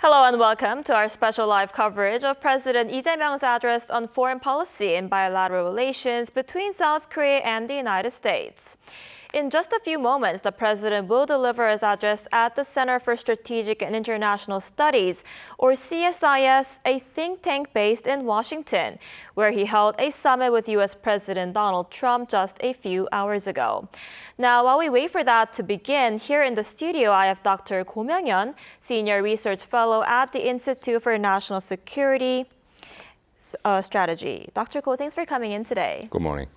Hello and welcome to our special live coverage of President Ije명's address on foreign policy and bilateral relations between South Korea and the United States. In just a few moments, the president will deliver his address at the Center for Strategic and International Studies, or CSIS, a think tank based in Washington, where he held a summit with U.S. President Donald Trump just a few hours ago. Now, while we wait for that to begin, here in the studio, I have Dr. Ko Myung-yeon, Senior Research Fellow at the Institute for National Security Strategy. Dr. Ko, thanks for coming in today. Good morning.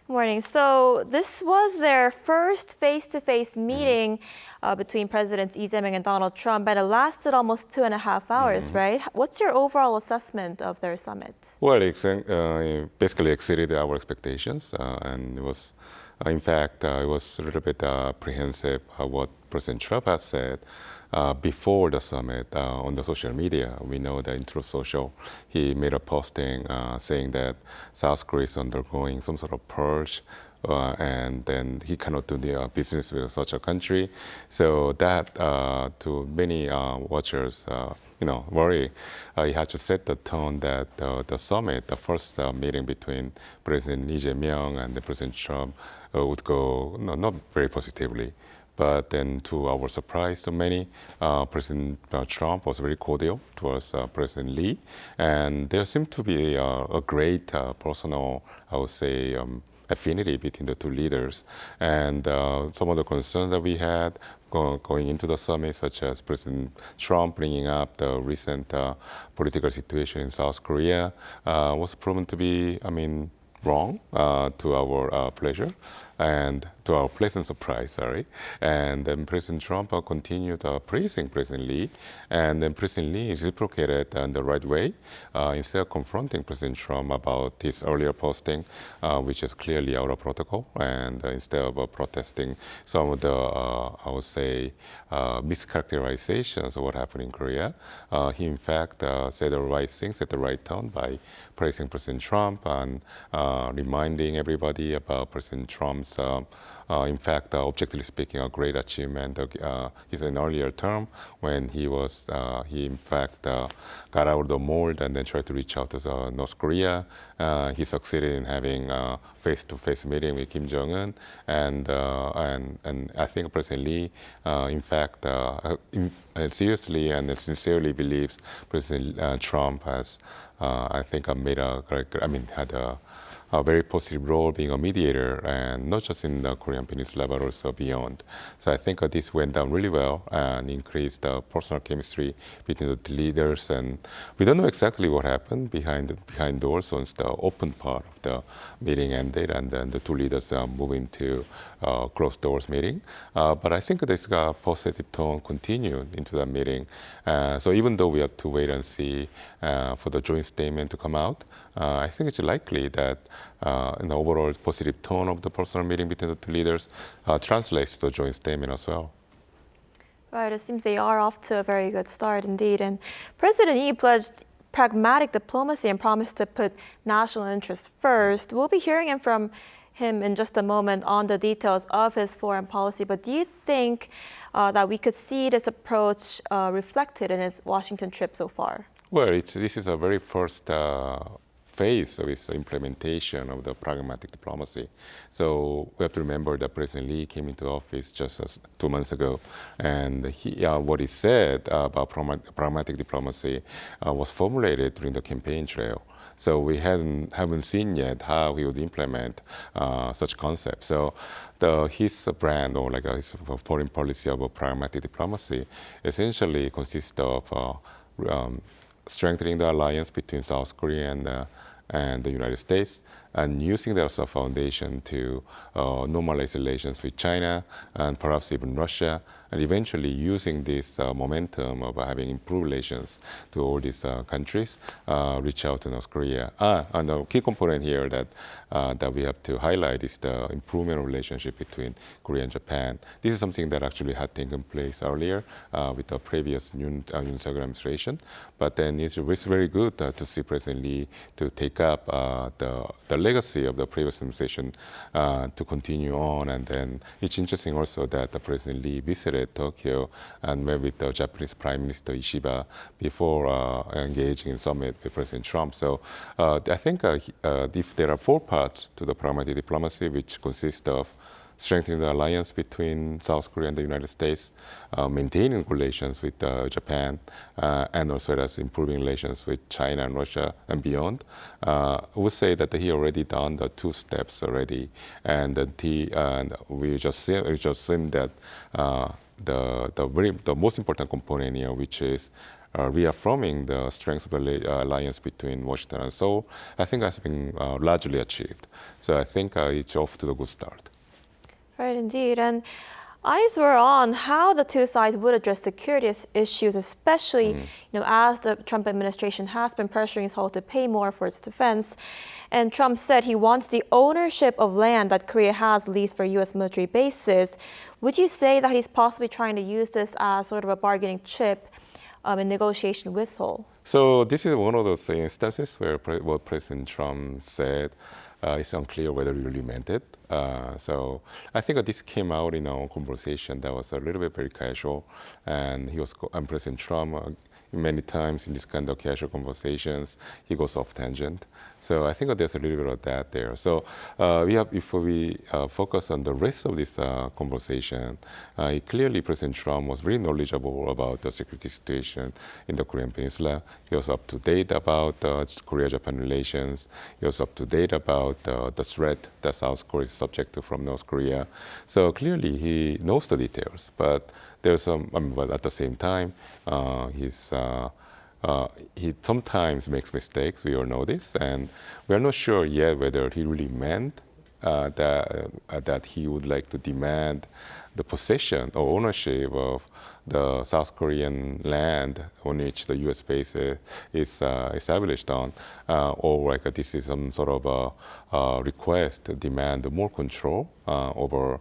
Morning. So this was their first face-to-face meeting between Presidents Ije명 and Donald Trump, and it lasted almost 2.5 hours, right? What's your overall assessment of their summit? Well, it basically exceeded our expectations, and it was, in fact, it was a little bit apprehensive what President Trump has said before the summit on the social media. We know that in Truth Social, he made a posting saying that South Korea is undergoing some sort of purge, and then he cannot do the business with such a country. So that, to many watchers, worry. He had to set the tone that the summit, the first meeting between President Lee Jae-myung and the President Trump, would go not very positively. But then, to our surprise, to many, President Trump was very cordial towards President Lee, and there seemed to be a great personal, I would say, affinity between the two leaders. And some of the concerns that we had going into the summit, such as President Trump bringing up the recent political situation in South Korea, was proven to be, wrong to our pleasure and to our pleasant surprise, And then President Trump continued praising President Lee, and then President Lee reciprocated in the right way. Instead of confronting President Trump about his earlier posting, which is clearly out of protocol, and instead of protesting some of the, I would say, mischaracterizations of what happened in Korea, he in fact said the right things at the right tone by praising President Trump and reminding everybody about President Trump's, in fact, objectively speaking, a great achievement. He's in an earlier term when he in fact got out of the mold and then tried to reach out to North Korea. He succeeded in having a face-to-face meeting with Kim Jong-un, and I think President Lee, in fact, seriously and sincerely believes President Trump has, I think, had a very positive role being a mediator, and not just in the Korean Peninsula, but also beyond. So I think this went down really well and increased the personal chemistry between the leaders. And we don't know exactly what happened behind doors once the open part of the meeting ended, and then the two leaders moving to closed doors meeting. But I think this positive tone continued into that meeting. So even though we have to wait and see for the joint statement to come out, I think it's likely that the overall positive tone of the personal meeting between the two leaders translates to the joint statement as well. Right, it seems they are off to a very good start indeed. And President Lee pledged pragmatic diplomacy and promised to put national interests first. We'll be hearing from him in just a moment on the details of his foreign policy. But do you think that we could see this approach reflected in his Washington trip so far? Well, this is a very first phase of its implementation of the pragmatic diplomacy. So we have to remember that President Lee came into office just 2 months ago, and what he said about pragmatic diplomacy was formulated during the campaign trail. So we haven't seen yet how he would implement such concepts. So his brand, or his foreign policy of pragmatic diplomacy, essentially consists of strengthening the alliance between South Korea and the United States, and using that as a foundation to normalize relations with China and perhaps even Russia, and eventually using this momentum of having improved relations to all these countries, reach out to North Korea. And the key component here that we have to highlight is the improvement of relationship between Korea and Japan. This is something that actually had taken place earlier with the previous Yoon Suk-yeol administration. But then it's very good to see President Lee to take up the legacy of the previous administration to continue on. And then it's interesting also that the President Lee visited Tokyo and met with the Japanese Prime Minister Ishiba before engaging in summit with President Trump. So I think if there are four parts to the pragmatic diplomacy, which consist of strengthening the alliance between South Korea and the United States, maintaining relations with Japan, and also as improving relations with China and Russia and beyond. I would say that he already done the two steps already, and we just seen that the most important component here, which is reaffirming the strength of the alliance between Washington and Seoul, I think has been largely achieved. So I think it's off to the good start. Right, indeed. And eyes were on how the two sides would address security issues, especially as the Trump administration has been pressuring Seoul to pay more for its defense. And Trump said he wants the ownership of land that Korea has leased for U.S. military bases. Would you say that he's possibly trying to use this as sort of a bargaining chip in negotiation with Seoul? So this is one of those instances where what President Trump said it's unclear whether he really meant it. So I think this came out in our conversation that was a little bit very casual, and President Trump many times in this kind of casual conversations he goes off tangent. So I think there's a little bit of that there. So if we focus on the rest of this conversation, clearly President Trump was very knowledgeable about the security situation in the Korean Peninsula. He was up to date about Korea-Japan relations. He was up to date about the threat that South Korea is subject to from North Korea. So clearly he knows the details, but there's but at the same time, he sometimes makes mistakes. We all know this, and we are not sure yet whether he really meant that he would like to demand the possession or ownership of the South Korean land on which the U.S. base is established on, or like this is some sort of a request to demand more control over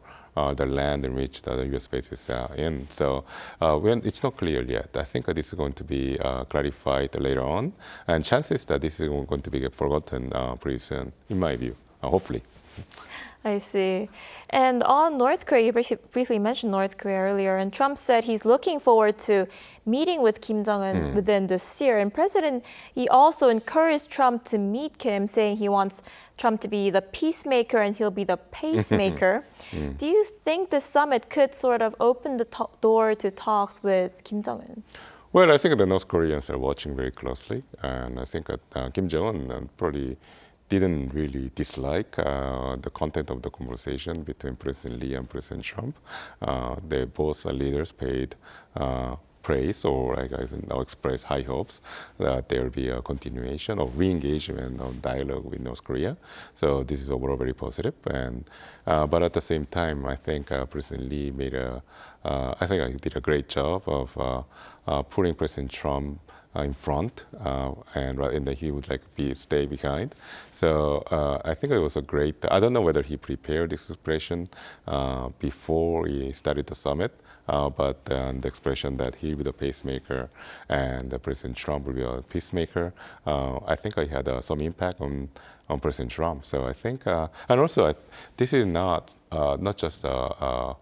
the land in which the U.S. base is in. So it's not clear yet. I think this is going to be clarified later on, and chances that this is going to be forgotten pretty soon, in my view, hopefully. I see. And on North Korea, you briefly mentioned North Korea earlier, and Trump said he's looking forward to meeting with Kim Jong-un within this year. And President Lee also encouraged Trump to meet Kim, saying he wants Trump to be the peacemaker and he'll be the pacemaker. Do you think the summit could sort of open the door to talks with Kim Jong-un? Well, I think the North Koreans are watching very closely, and I think that Kim Jong-un probably didn't really dislike the content of the conversation between President Lee and President Trump. They both leaders paid praise, or I guess now express high hopes that there will be a continuation of re-engagement of dialogue with North Korea. So this is overall very positive. And but at the same time, I think President Lee did a great job of putting President Trump in front, and that he would stay behind. So I think it was a great. I don't know whether he prepared this expression before he started the summit, but the expression that he will be the pacemaker and President Trump will be a peacemaker, I think I had some impact on President Trump. So I think, and also this is not just a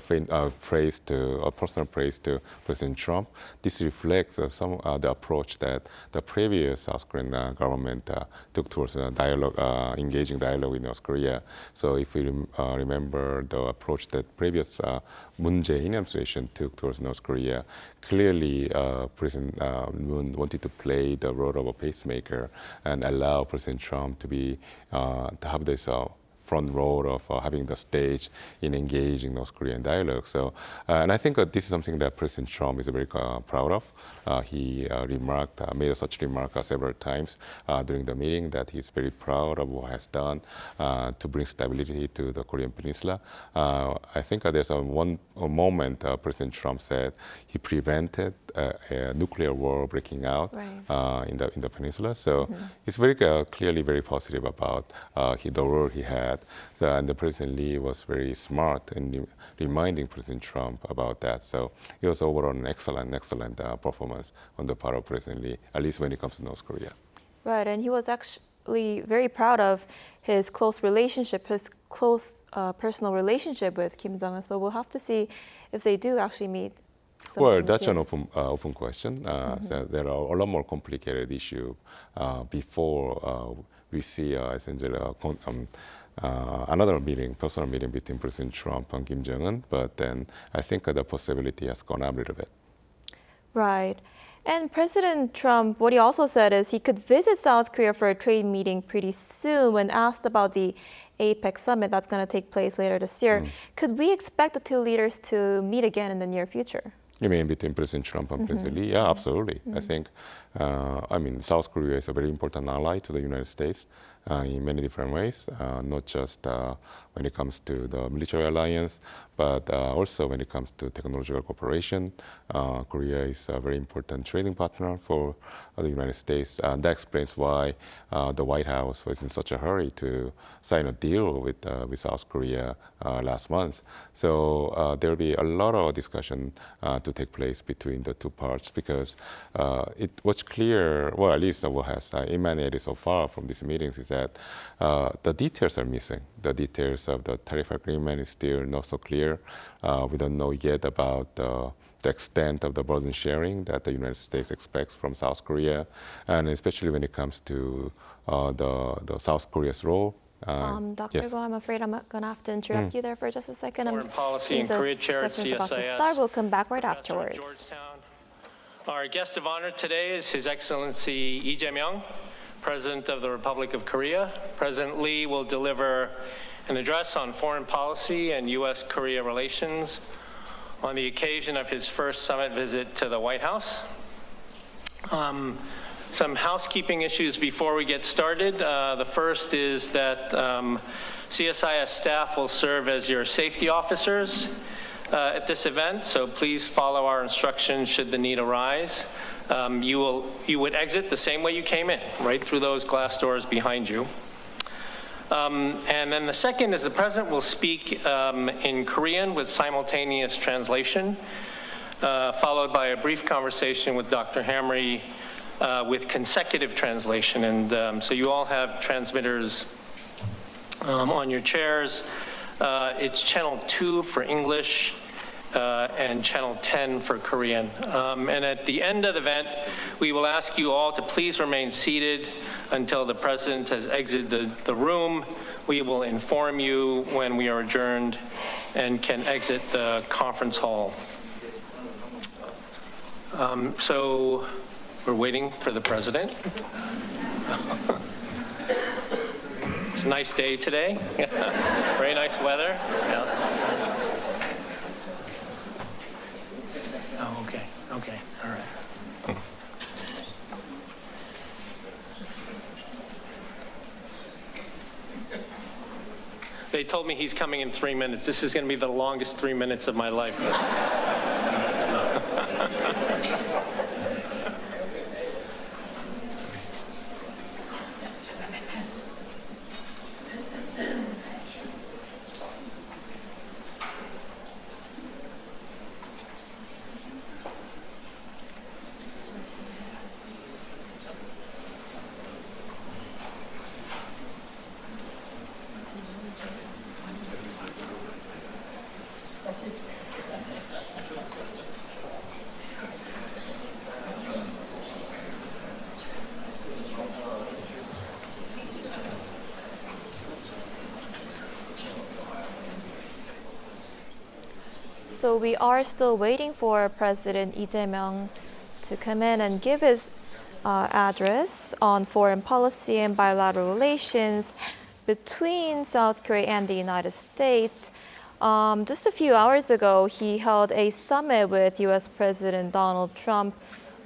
personal praise to President Trump. This reflects the approach that the previous South Korean government took towards engaging dialogue with North Korea. So if we remember the approach that previous Moon Jae-in administration took towards North Korea, clearly President Moon wanted to play the role of a pacemaker and allow President Trump to have this front row of having the stage in engaging North Korean dialogue. So, and I think this is something that President Trump is very proud of. He made such remark several times during the meeting that he's very proud of what he has done to bring stability to the Korean Peninsula. I think there's a moment President Trump said he prevented a nuclear war breaking out in the peninsula. So it's very clearly very positive about the role he had. So, and the President Lee was very smart in reminding President Trump about that. So it was overall an excellent performance on the part of President Lee, at least when it comes to North Korea. Right, and he was actually very proud of his close relationship, his close personal relationship with Kim Jong-un. So we'll have to see if they do actually meet. Well, that's an open question. So there are a lot more complicated issues before we see essentially another meeting, personal meeting between President Trump and Kim Jong-un. But then I think the possibility has gone up a little bit. Right. And President Trump, what he also said is he could visit South Korea for a trade meeting pretty soon. When asked about the APEC summit that's going to take place later this year, could we expect the two leaders to meet again in the near future? You mean between President Trump and President Lee? Yeah, absolutely. I think, South Korea is a very important ally to the United States in many different ways, not just when it comes to the military alliance, but also when it comes to technological cooperation. Korea is a very important trading partner for the United States. That explains why the White House was in such a hurry to sign a deal with South Korea last month. So there will be a lot of discussion to take place between the two parts, because it was clear, well, at least what has emanated so far from these meetings is that the details are missing. The details of the tariff agreement is still not so clear. We don't know yet about the extent of the burden sharing that the United States expects from South Korea, and especially when it comes to the South Korea's role. Dr. Yes. Go, I'm afraid I'm going to have to interrupt you there for just a second. Foreign Policy and Korea Chair at session's about to CSIS. start. We'll come back right Professor at afterwards. Georgetown. Our guest of honor today is His Excellency Lee Jae-myung, President of the Republic of Korea. President Lee will deliver an address on foreign policy and U.S.-Korea relations on the occasion of his first summit visit to the White House. Some housekeeping issues before we get started. The first is that CSIS staff will serve as your safety officers at this event, so please follow our instructions should the need arise. You would exit the same way you came in, right through those glass doors behind you. And then the second is the President will speak in Korean with simultaneous translation, followed by a brief conversation with Dr. Hamry with consecutive translation. And so you all have transmitters on your chairs. It's channel 2 for English and channel 10 for Korean. And at the end of the event, we will ask you all to please remain seated until the President has exited the room. We will inform you when we are adjourned and can exit the conference hall. So we're waiting for the President. It's a nice day today. Very nice weather. Yeah. Oh, okay. Okay. All right. They told me he's coming in 3 minutes. This is going to be the longest 3 minutes of my life. So we are still waiting for President Lee Jae-myung to come in and give his address on foreign policy and bilateral relations between South Korea and the United States. Just a few hours ago, he held a summit with U.S. President Donald Trump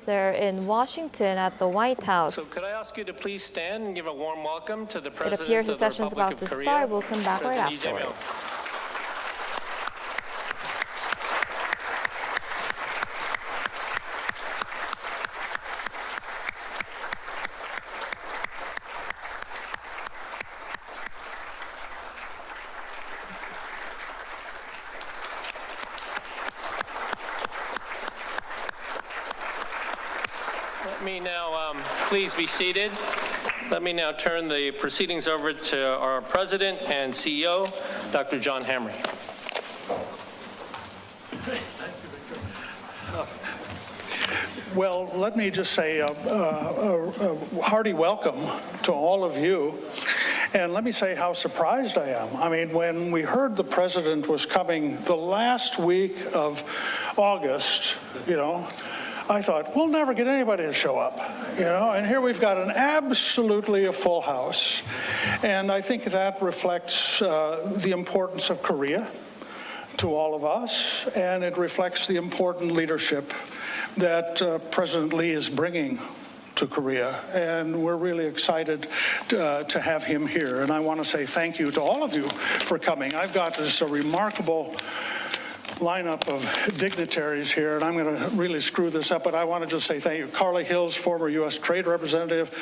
there in Washington at the White House. So could I ask you to please stand and give a warm welcome to the It President appears the of the session's Republic about of to Korea, start. We'll come back right President Lee Jae-myung. afterwards. Let me now, please be seated. Let me now turn the proceedings over to our President and CEO, Dr. John Hamre. Well, let me just say a hearty welcome to all of you. And let me say how surprised I am. I mean, when we heard the president was coming the last week of August, I thought, we'll never get anybody to show up, and here we've got an absolutely a full house. And I think that reflects the importance of Korea to all of us, and it reflects the important leadership that President Lee is bringing to Korea, and we're really excited to have him here. And I want to say thank you to all of you for coming. I've got this remarkable lineup of dignitaries here, and I'm going to really screw this up, but I want to just say thank you. Carly Hills, former U.S. Trade Representative.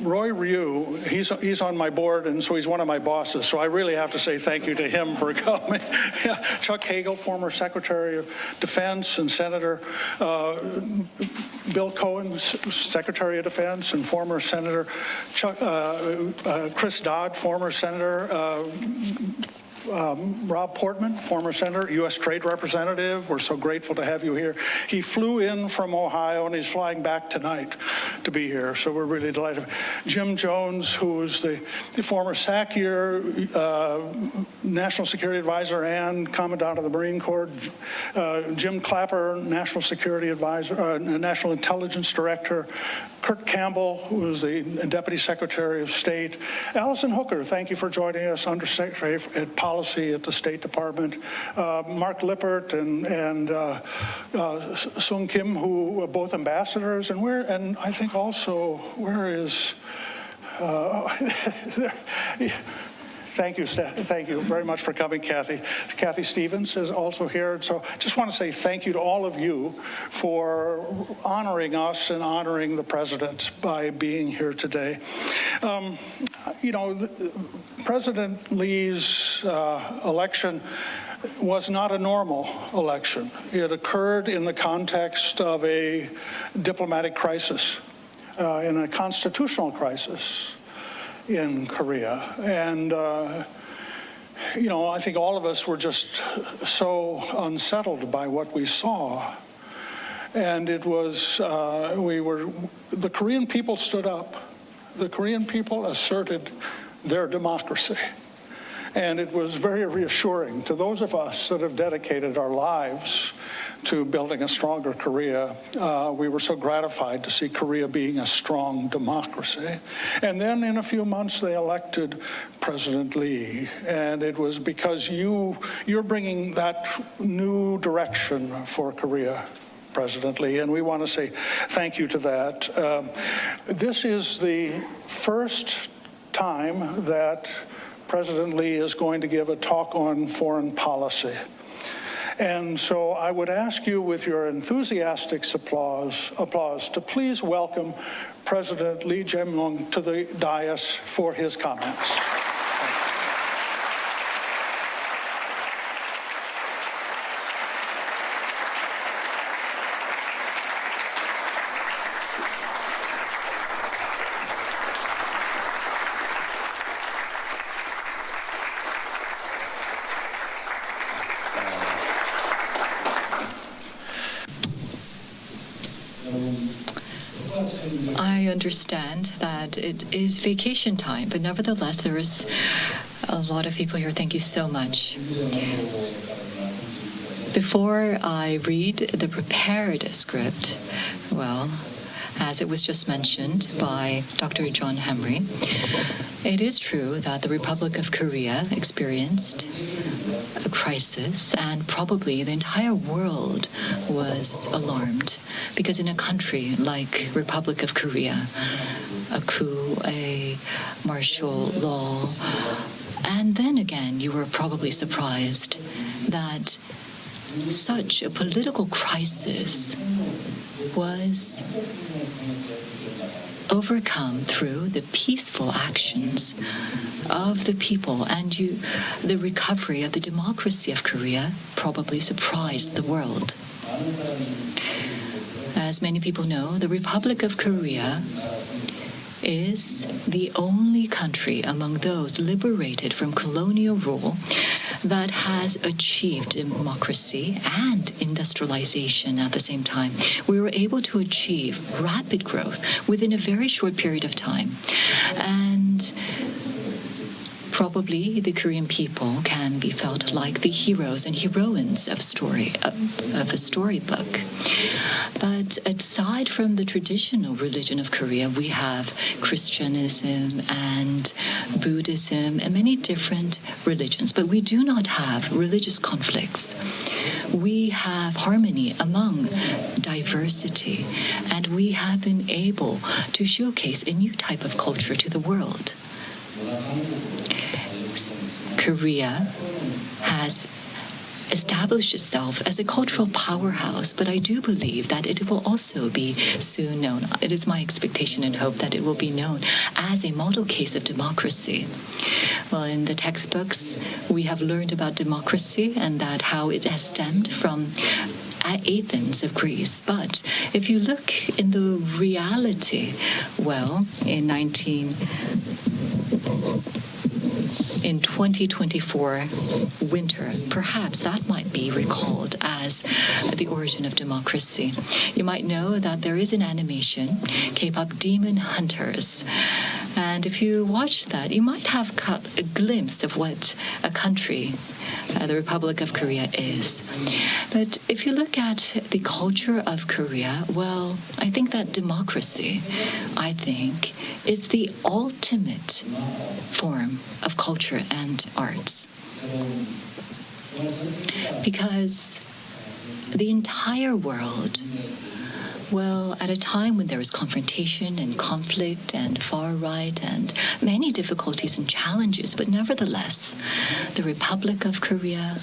Roy Ryu, he's on my board, and so he's one of my bosses, so I really have to say thank you to him for coming. Chuck Hagel, former Secretary of Defense and Senator. Bill Cohen, Secretary of Defense and former Senator. Chris Dodd, former Senator. Rob Portman, former senator, U.S. Trade Representative. We're so grateful to have you here. He flew in from Ohio, and he's flying back tonight to be here, so we're really delighted. Jim Jones, who's the former SACIR National Security Advisor and Commandant of the Marine Corps. Jim Clapper, National Security Advisor, National Intelligence Director. Kurt Campbell, who is the Deputy Secretary of State. Allison Hooker, thank you for joining us, Undersecretary at Policy at the State Department. Mark Lippert and Sung Kim, who are both ambassadors, and I think also, where is, Thank you very much for coming, Kathy. Kathy Stevens is also here. So just want to say thank you to all of you for honoring us and honoring the president by being here today. President Lee's election was not a normal election. It occurred in the context of a diplomatic crisis, in a constitutional crisis in Korea. And, I think all of us were just so unsettled by what we saw. And it was, the Korean people stood up. The Korean people asserted their democracy. And it was very reassuring to those of us that have dedicated our lives to building a stronger Korea. We were so gratified to see Korea being a strong democracy. And then in a few months, they elected President Lee. And it was because you're bringing that new direction for Korea, President Lee, and we want to say thank you to that. This is the first time that President Lee is going to give a talk on foreign policy. And so I would ask you, with your enthusiastic applause, to please welcome President Lee Jae-myung to the dais for his comments. I understand that it is vacation time, but nevertheless, there is a lot of people here. Thank you so much. Before I read the prepared script, well, as it was just mentioned by Dr. John Hamre, it is true that the Republic of Korea experienced a crisis, and probably the entire world was alarmed, because in a country like Republic of Korea, a coup, a martial law, and then again you were probably surprised that such a political crisis was overcome through the peaceful actions of the people, and the recovery of the democracy of Korea probably surprised the world. As many people know, the Republic of Korea is the only country among those liberated from colonial rule that has achieved democracy and industrialization at the same time. We were able to achieve rapid growth within a very short period of time. And probably the Korean people can be felt like the heroes and heroines of a storybook. But aside from the traditional religion of Korea, we have Christianism and Buddhism and many different religions, but we do not have religious conflicts. We have harmony among diversity, and we have been able to showcase a new type of culture to the world. Korea has established itself as a cultural powerhouse, but I do believe that it will also be soon known. It is my expectation and hope that it will be known as a model case of democracy. Well, in the textbooks, we have learned about democracy and that how it has stemmed from Athens of Greece. But if you look in the reality, well, in 2024 winter, perhaps that might be recalled as the origin of democracy. You might know that there is an animation, K-pop Demon Hunters. And if you watch that, you might have caught a glimpse of what a country, the Republic of Korea, is. But if you look at the culture of Korea, well, I think that democracy, is the ultimate form of culture and arts. Because the entire world, well, at a time when there is confrontation and conflict and far right and many difficulties and challenges, but nevertheless, the Republic of Korea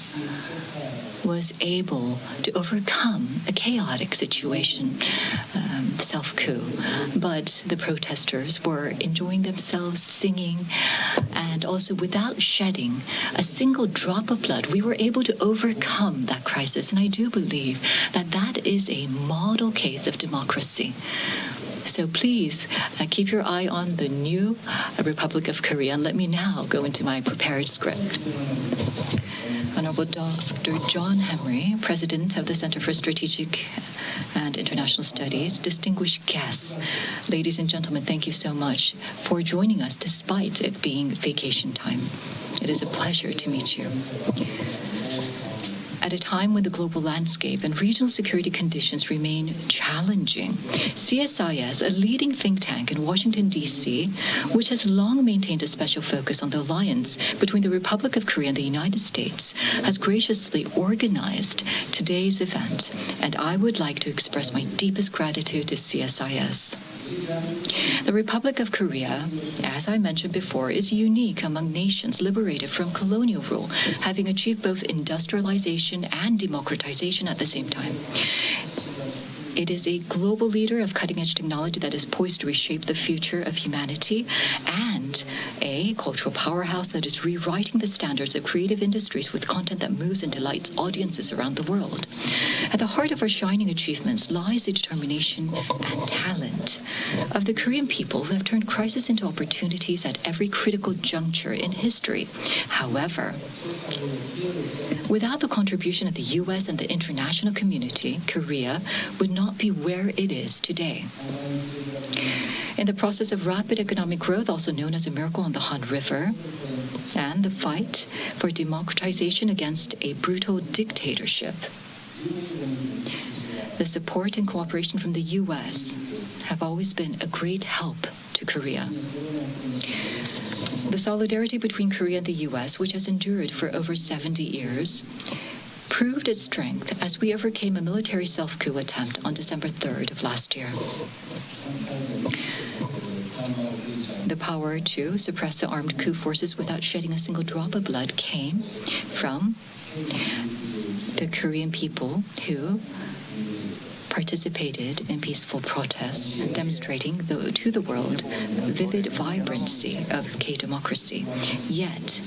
was able to overcome a chaotic situation, self-coup. But the protesters were enjoying themselves, singing, and also without shedding a single drop of blood, we were able to overcome that crisis. And I do believe that that is a model case of democracy. So please keep your eye on the new Republic of Korea. And let me now go into my prepared script. Honorable Dr. John Hamre, President of the Center for Strategic and International Studies, distinguished guests, ladies and gentlemen, thank you so much for joining us despite it being vacation time. It is a pleasure to meet you. At a time when the global landscape and regional security conditions remain challenging, CSIS, a leading think tank in Washington, D.C., which has long maintained a special focus on the alliance between the Republic of Korea and the United States, has graciously organized today's event, and I would like to express my deepest gratitude to CSIS. The Republic of Korea, as I mentioned before, is unique among nations liberated from colonial rule, having achieved both industrialization and democratization at the same time. It is a global leader of cutting-edge technology that is poised to reshape the future of humanity, and a cultural powerhouse that is rewriting the standards of creative industries with content that moves and delights audiences around the world. At the heart of our shining achievements lies the determination and talent of the Korean people who have turned crisis into opportunities at every critical juncture in history. However, without the contribution of the U.S. and the international community, Korea would not be where it is today. In the process of rapid economic growth, also known as a miracle on the Han River, and the fight for democratization against a brutal dictatorship, the support and cooperation from the U.S. have always been a great help to Korea. The solidarity between Korea and the U.S., which has endured for over 70 years, proved its strength as we overcame a military self-coup attempt on December 3rd of last year. The power to suppress the armed coup forces without shedding a single drop of blood came from the Korean people who participated in peaceful protests, demonstrating to the world vivid vibrancy of K-democracy. Yet,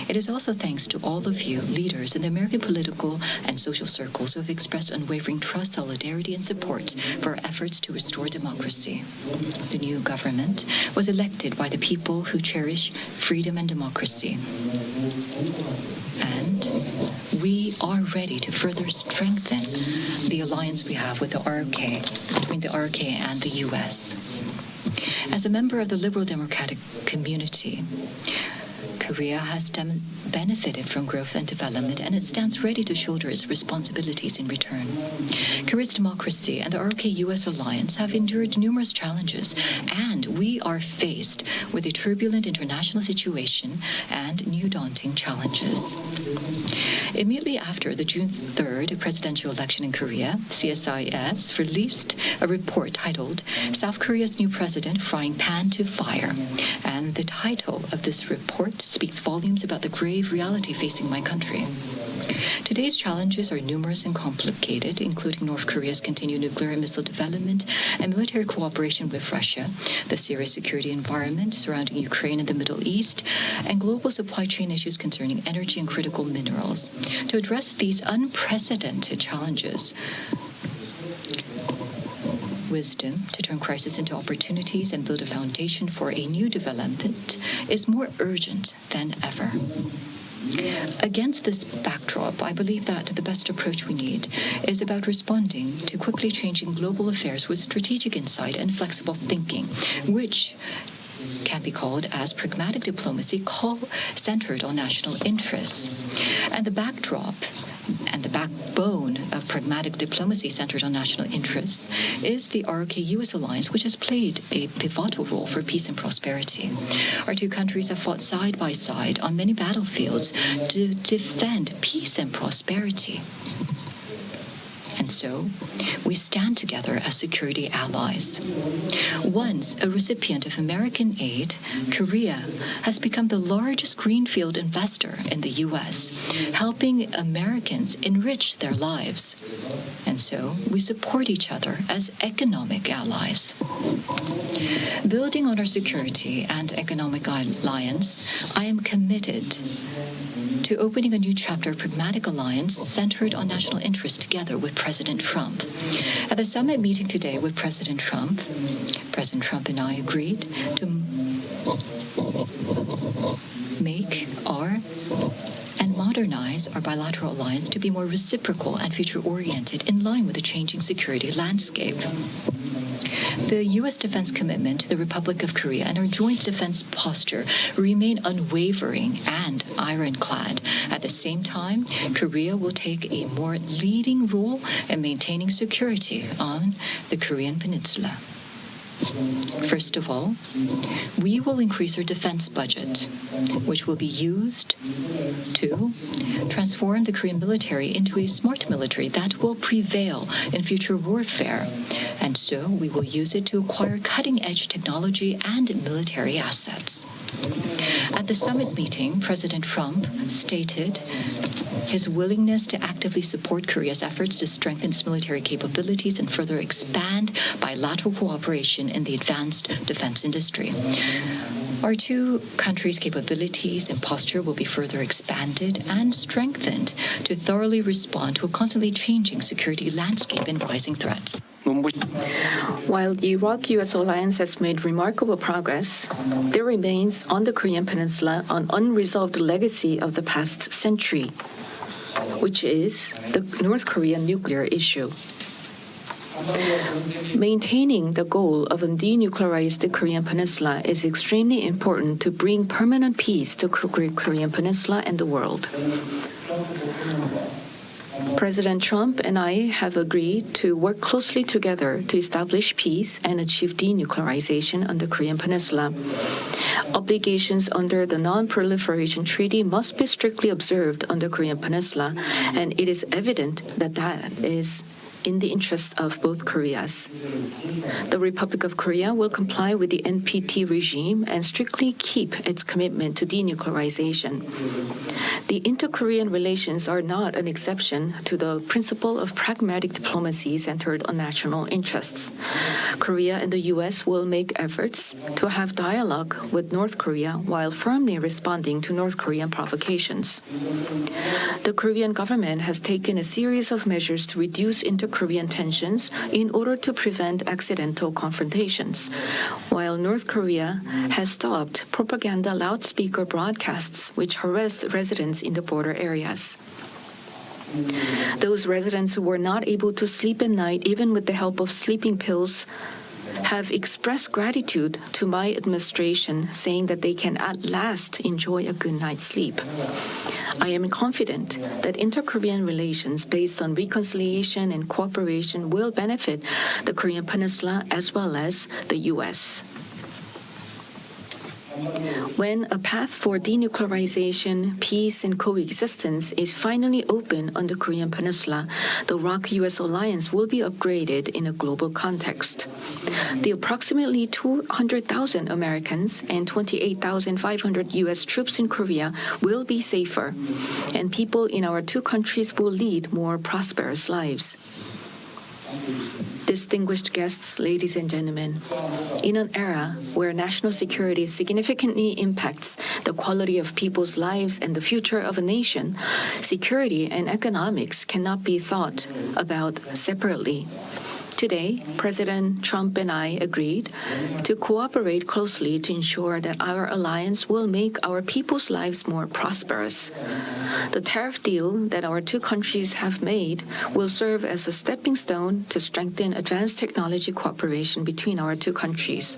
it is also thanks to all of you leaders in the American political and social circles who have expressed unwavering trust, solidarity, and support for our efforts to restore democracy. The new government was elected by the people who cherish freedom and democracy. And we are ready to further strengthen the alliance we have with the ROK, between the ROK and the U.S. As a member of the liberal democratic community, Korea has benefited from growth and development, and it stands ready to shoulder its responsibilities in return. Korea's democracy and the ROK-U.S. alliance have endured numerous challenges, and we are faced with a turbulent international situation and new daunting challenges. Immediately after the June 3rd presidential election in Korea, CSIS released a report titled South Korea's New President Frying Pan to Fire. And the title of this report speaks volumes about the grave reality facing my country. Today's challenges are numerous and complicated, including North Korea's continued nuclear and missile development and military cooperation with Russia, the serious security environment surrounding Ukraine and the Middle East, and global supply chain issues concerning energy and critical minerals. To address these unprecedented challenges, wisdom to turn crisis into opportunities and build a foundation for a new development is more urgent than ever. Against this backdrop, I believe that the best approach we need is about responding to quickly changing global affairs with strategic insight and flexible thinking, which can be called as pragmatic diplomacy, centered on national interests. And the backdrop and the backbone of pragmatic diplomacy centered on national interests is the ROK-U.S. alliance, which has played a pivotal role for peace and prosperity. Our two countries have fought side by side on many battlefields to defend peace and prosperity. And so, we stand together as security allies. Once a recipient of American aid, Korea has become the largest greenfield investor in the U.S., helping Americans enrich their lives. And so, we support each other as economic allies. Building on our security and economic alliance, I am committed to opening a new chapter of pragmatic alliance centered on national interests together with President Trump. At the summit meeting today with President Trump and I agreed to make and modernize our bilateral alliance to be more reciprocal and future-oriented in line with the changing security landscape. The U.S. defense commitment to the Republic of Korea and our joint defense posture remain unwavering and ironclad. At the same time, Korea will take a more leading role in maintaining security on the Korean Peninsula. First of all, we will increase our defense budget, which will be used to transform the Korean military into a smart military that will prevail in future warfare. And so we will use it to acquire cutting-edge technology and military assets. At the summit meeting, President Trump stated his willingness to actively support Korea's efforts to strengthen its military capabilities and further expand bilateral cooperation in the advanced defense industry. Our two countries' capabilities and posture will be further expanded and strengthened to thoroughly respond to a constantly changing security landscape and rising threats. While the Rok-U.S. alliance has made remarkable progress, there remains on the Korean Peninsula an unresolved legacy of the past century, which is the North Korean nuclear issue. Maintaining the goal of a denuclearized Korean Peninsula is extremely important to bring permanent peace to the Korean Peninsula and the world. President Trump and I have agreed to work closely together to establish peace and achieve denuclearization on the Korean Peninsula. Obligations under the Non-Proliferation Treaty must be strictly observed on the Korean Peninsula, and it is evident that that is in the interest of both Koreas. The Republic of Korea will comply with the NPT regime and strictly keep its commitment to denuclearization. The inter-Korean relations are not an exception to the principle of pragmatic diplomacy centered on national interests. Korea and the U.S. will make efforts to have dialogue with North Korea while firmly responding to North Korean provocations. The Korean government has taken a series of measures to reduce inter-Korean tensions in order to prevent accidental confrontations, while North Korea has stopped propaganda loudspeaker broadcasts which harass residents in the border areas. Those residents who were not able to sleep at night, even with the help of sleeping pills, have expressed gratitude to my administration, saying that they can at last enjoy a good night's sleep. I am confident that inter-Korean relations based on reconciliation and cooperation will benefit the Korean Peninsula as well as the U.S. When a path for denuclearization, peace, and coexistence is finally open on the Korean Peninsula, the Rok-U.S. alliance will be upgraded in a global context. The approximately 200,000 Americans and 28,500 U.S. troops in Korea will be safer, and people in our two countries will lead more prosperous lives. Distinguished guests, ladies and gentlemen, in an era where national security significantly impacts the quality of people's lives and the future of a nation, security and economics cannot be thought about separately. Today, President Trump and I agreed to cooperate closely to ensure that our alliance will make our people's lives more prosperous. The tariff deal that our two countries have made will serve as a stepping stone to strengthen advanced technology cooperation between our two countries.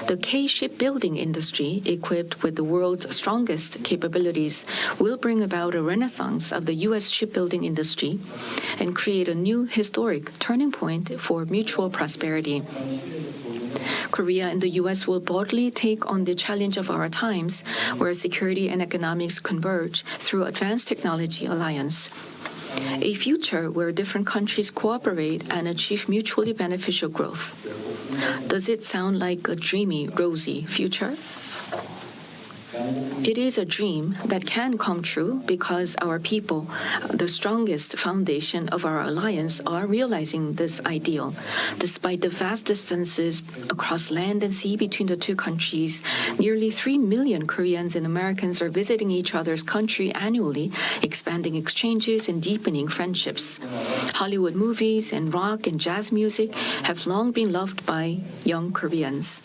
The K-shipbuilding industry, equipped with the world's strongest capabilities, will bring about a renaissance of the U.S. shipbuilding industry and create a new historic turning point for mutual prosperity. Korea and the U.S. will boldly take on the challenge of our times, where security and economics converge through advanced technology alliance. A future where different countries cooperate and achieve mutually beneficial growth. Does it sound like a dreamy, rosy future? It is a dream that can come true because our people, the strongest foundation of our alliance, are realizing this ideal. Despite the vast distances across land and sea between the two countries, nearly 3 million Koreans and Americans are visiting each other's country annually, expanding exchanges and deepening friendships. Hollywood movies and rock and jazz music have long been loved by young Koreans.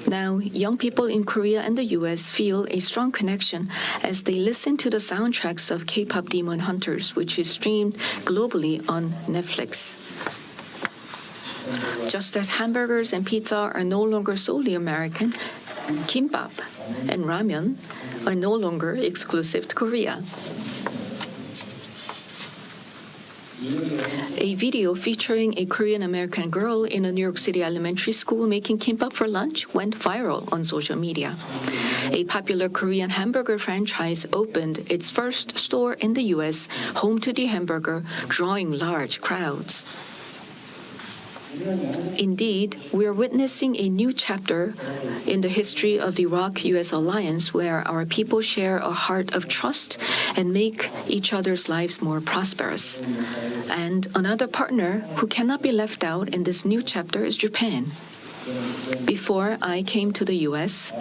Now, young people in Korea and the U.S. feel a strong connection as they listen to the soundtracks of K-pop Demon Hunters, which is streamed globally on Netflix. Just as hamburgers and pizza are no longer solely American, kimbap and ramen are no longer exclusive to Korea. A video featuring a Korean-American girl in a New York City elementary school making kimbap for lunch went viral on social media. A popular Korean hamburger franchise opened its first store in the U.S., home to the hamburger, drawing large crowds. Indeed, we are witnessing a new chapter in the history of the Rok-U.S. alliance, where our people share a heart of trust and make each other's lives more prosperous. And another partner who cannot be left out in this new chapter is Japan. Before I came to the U.S.,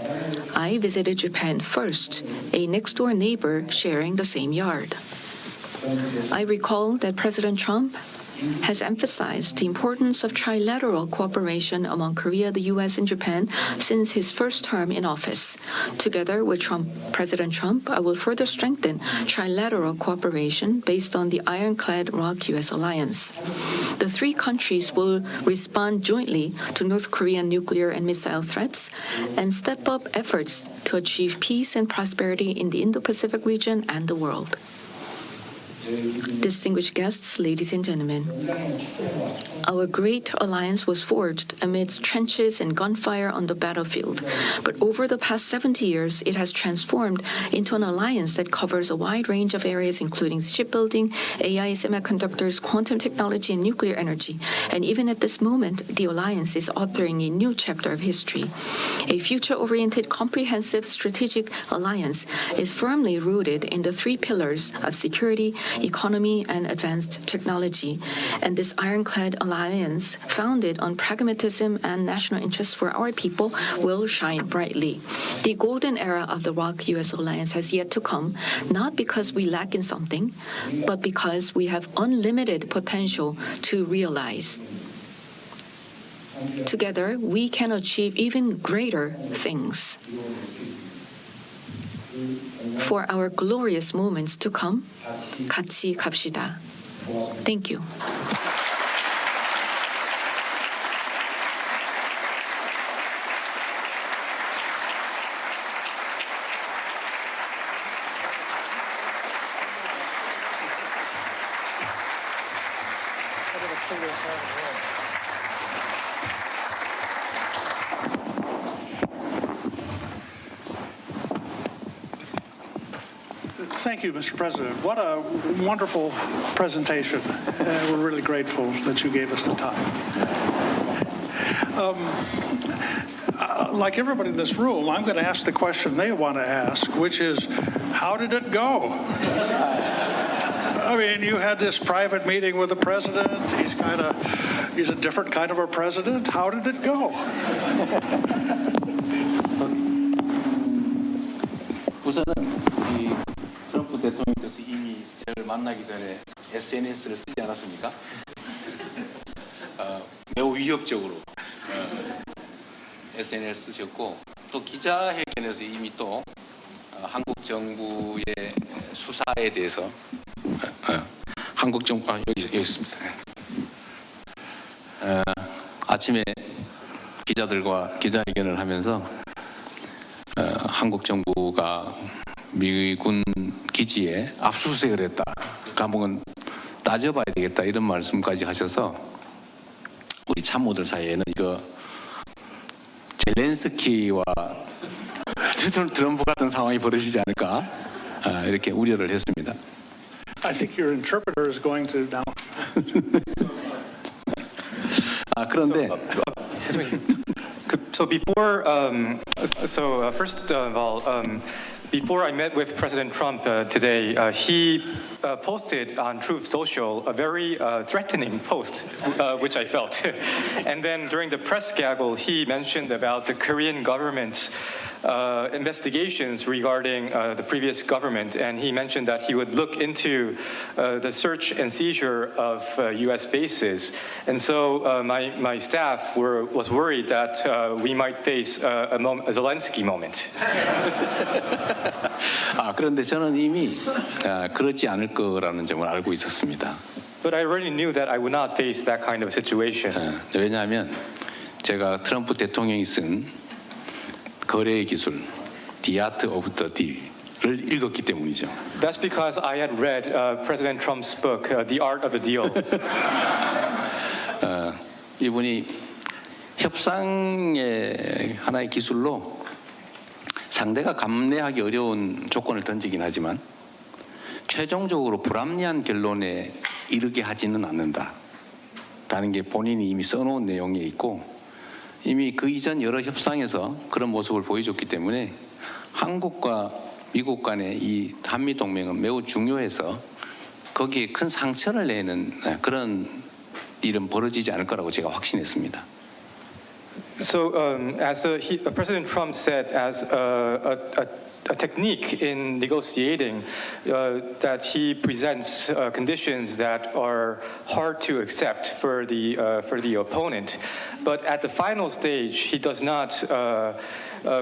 I visited Japan first, a next-door neighbor sharing the same yard. I recall that President Trump has emphasized the importance of trilateral cooperation among Korea, the U.S., and Japan since his first term in office. Together with President Trump, I will further strengthen trilateral cooperation based on the ironclad Rok-U.S. alliance. The three countries will respond jointly to North Korean nuclear and missile threats and step up efforts to achieve peace and prosperity in the Indo-Pacific region and the world. Distinguished guests, ladies and gentlemen, our great alliance was forged amidst trenches and gunfire on the battlefield. But over the past 70 years, it has transformed into an alliance that covers a wide range of areas, including shipbuilding, AI, semiconductors, quantum technology, and nuclear energy. And even at this moment, the alliance is authoring a new chapter of history. A future-oriented, comprehensive, strategic alliance is firmly rooted in the three pillars of security, economy, and advanced technology. And this ironclad alliance, founded on pragmatism and national interests for our people, will shine brightly. The golden era of the Rok-U.S. alliance has yet to come, not because we lack in something, but because we have unlimited potential to realize. Together, we can achieve even greater things. For our glorious moments to come, 같이 갑시다. Thank you. Thank you, Mr. President. What a wonderful presentation. We're really grateful that you gave us the time. Like everybody in this room, I'm going to ask the question they want to ask, which is, how did it go? I mean, you had this private meeting with the president. He's a different kind of a president. How did it go? 우선은 이 트럼프 대통령께서 이미 저를 만나기 전에 SNS를 쓰지 않았습니까? 매우 위협적으로 SNS를 쓰셨고 또 기자회견에서 이미 또 한국 정부의 수사에 대해서 한국 정부 여기 있습니다. 아침에 기자들과 기자회견을 하면서 한국 정부가 미군 기지에 압수수색을 했다. 한번 따져봐야 되겠다 이런 말씀까지 하셔서 우리 참모들 사이에는 이거 젤렌스키와 트럼프 같은 상황이 벌어지지 않을까 이렇게 우려를 했습니다. I think your interpreter is going to now. 그런데 So before, first of all, before I met with President Trump today, he posted on Truth Social a very threatening post, which I felt. And then during the press gaggle, he mentioned about the Korean government's investigations regarding the previous government, and he mentioned that he would look into the search and seizure of U.S. bases. And so my staff was worried that we might face a Zelensky moment. 그런데 저는 이미 그렇지 않을 거라는 점을 알고 있었습니다. But I already knew that I would not face that kind of situation. 왜냐하면 제가 트럼프 대통령이 쓴 거래의 기술, The Art of the Deal을 읽었기 때문이죠. That's because I had read President Trump's book, The Art of the Deal. 이분이 협상의 하나의 기술로 상대가 감내하기 어려운 조건을 던지긴 하지만 최종적으로 불합리한 결론에 이르게 하지는 않는다라는 게 본인이 이미 써놓은 내용에 있고 이미 그 이전 여러 협상에서 그런 모습을 보여줬기 때문에 한국과 미국 간의 이 한미 동맹은 매우 중요해서 거기에 큰 상처를 내는 그런 일은 벌어지지 않을 거라고 제가 확신했습니다. So, as President Trump said, as a technique in negotiating, that he presents conditions that are hard to accept for the opponent, but at the final stage, he does not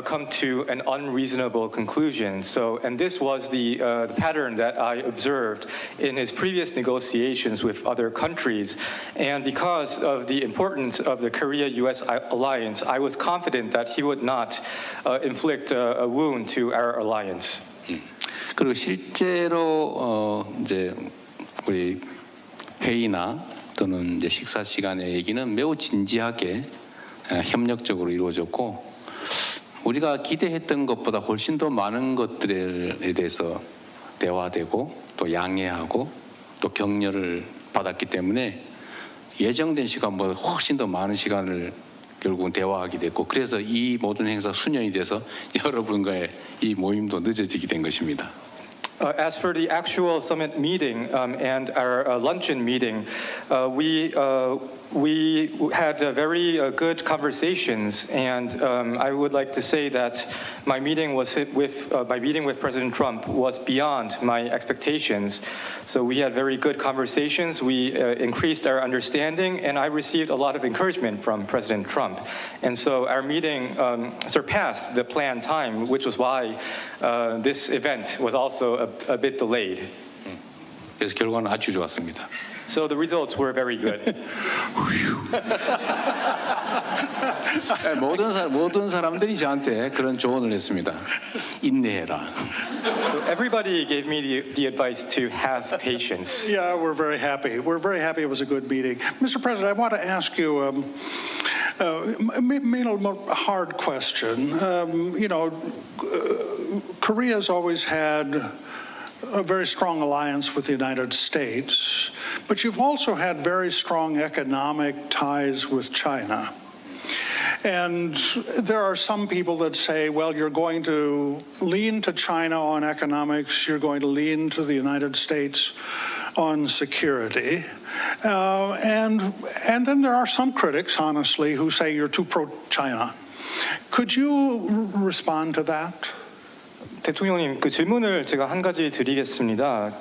come to an unreasonable conclusion. So, and this was the pattern that I observed in his previous negotiations with other countries. And because of the importance of the Korea-U.S. alliance, I was confident that he would not inflict a wound to our alliance. 그리고 실제로 이제 우리 회의나 또는 이제 식사 시간의 얘기는 매우 진지하게 협력적으로 이루어졌고 우리가 기대했던 것보다 훨씬 더 많은 것들에 대해서 대화되고 또 양해하고 또 격려를 받았기 때문에 예정된 시간보다 훨씬 더 많은 시간을 결국은 대화하게 됐고 그래서 이 모든 행사 수년이 돼서 여러분과의 이 모임도 늦어지게 된 것입니다. As for the actual summit meeting and our luncheon meeting, we had very good conversations, and I would like to say that my meeting with President Trump was beyond my expectations. So we had very good conversations. We increased our understanding, and I received a lot of encouragement from President Trump. And so our meeting surpassed the planned time, which was why this event was also a bit delayed. 그래서 결과는 아주 좋았습니다. So the results were very good. 모든 사람들이 저한테 그런 조언을 했습니다. 인내해라. So everybody gave me the advice to have patience. Yeah, we're very happy. We're very happy it was a good meeting. Mr. President, I want to ask you maybe a hard question. Korea's always had a very strong alliance with the United States, but you've also had very strong economic ties with China. And there are some people that say, well, you're going to lean to China on economics, you're going to lean to the United States on security. And then there are some critics, honestly, who say you're too pro-China. Could you respond to that? 대통령님, 그 질문을 제가 한 가지 드리겠습니다.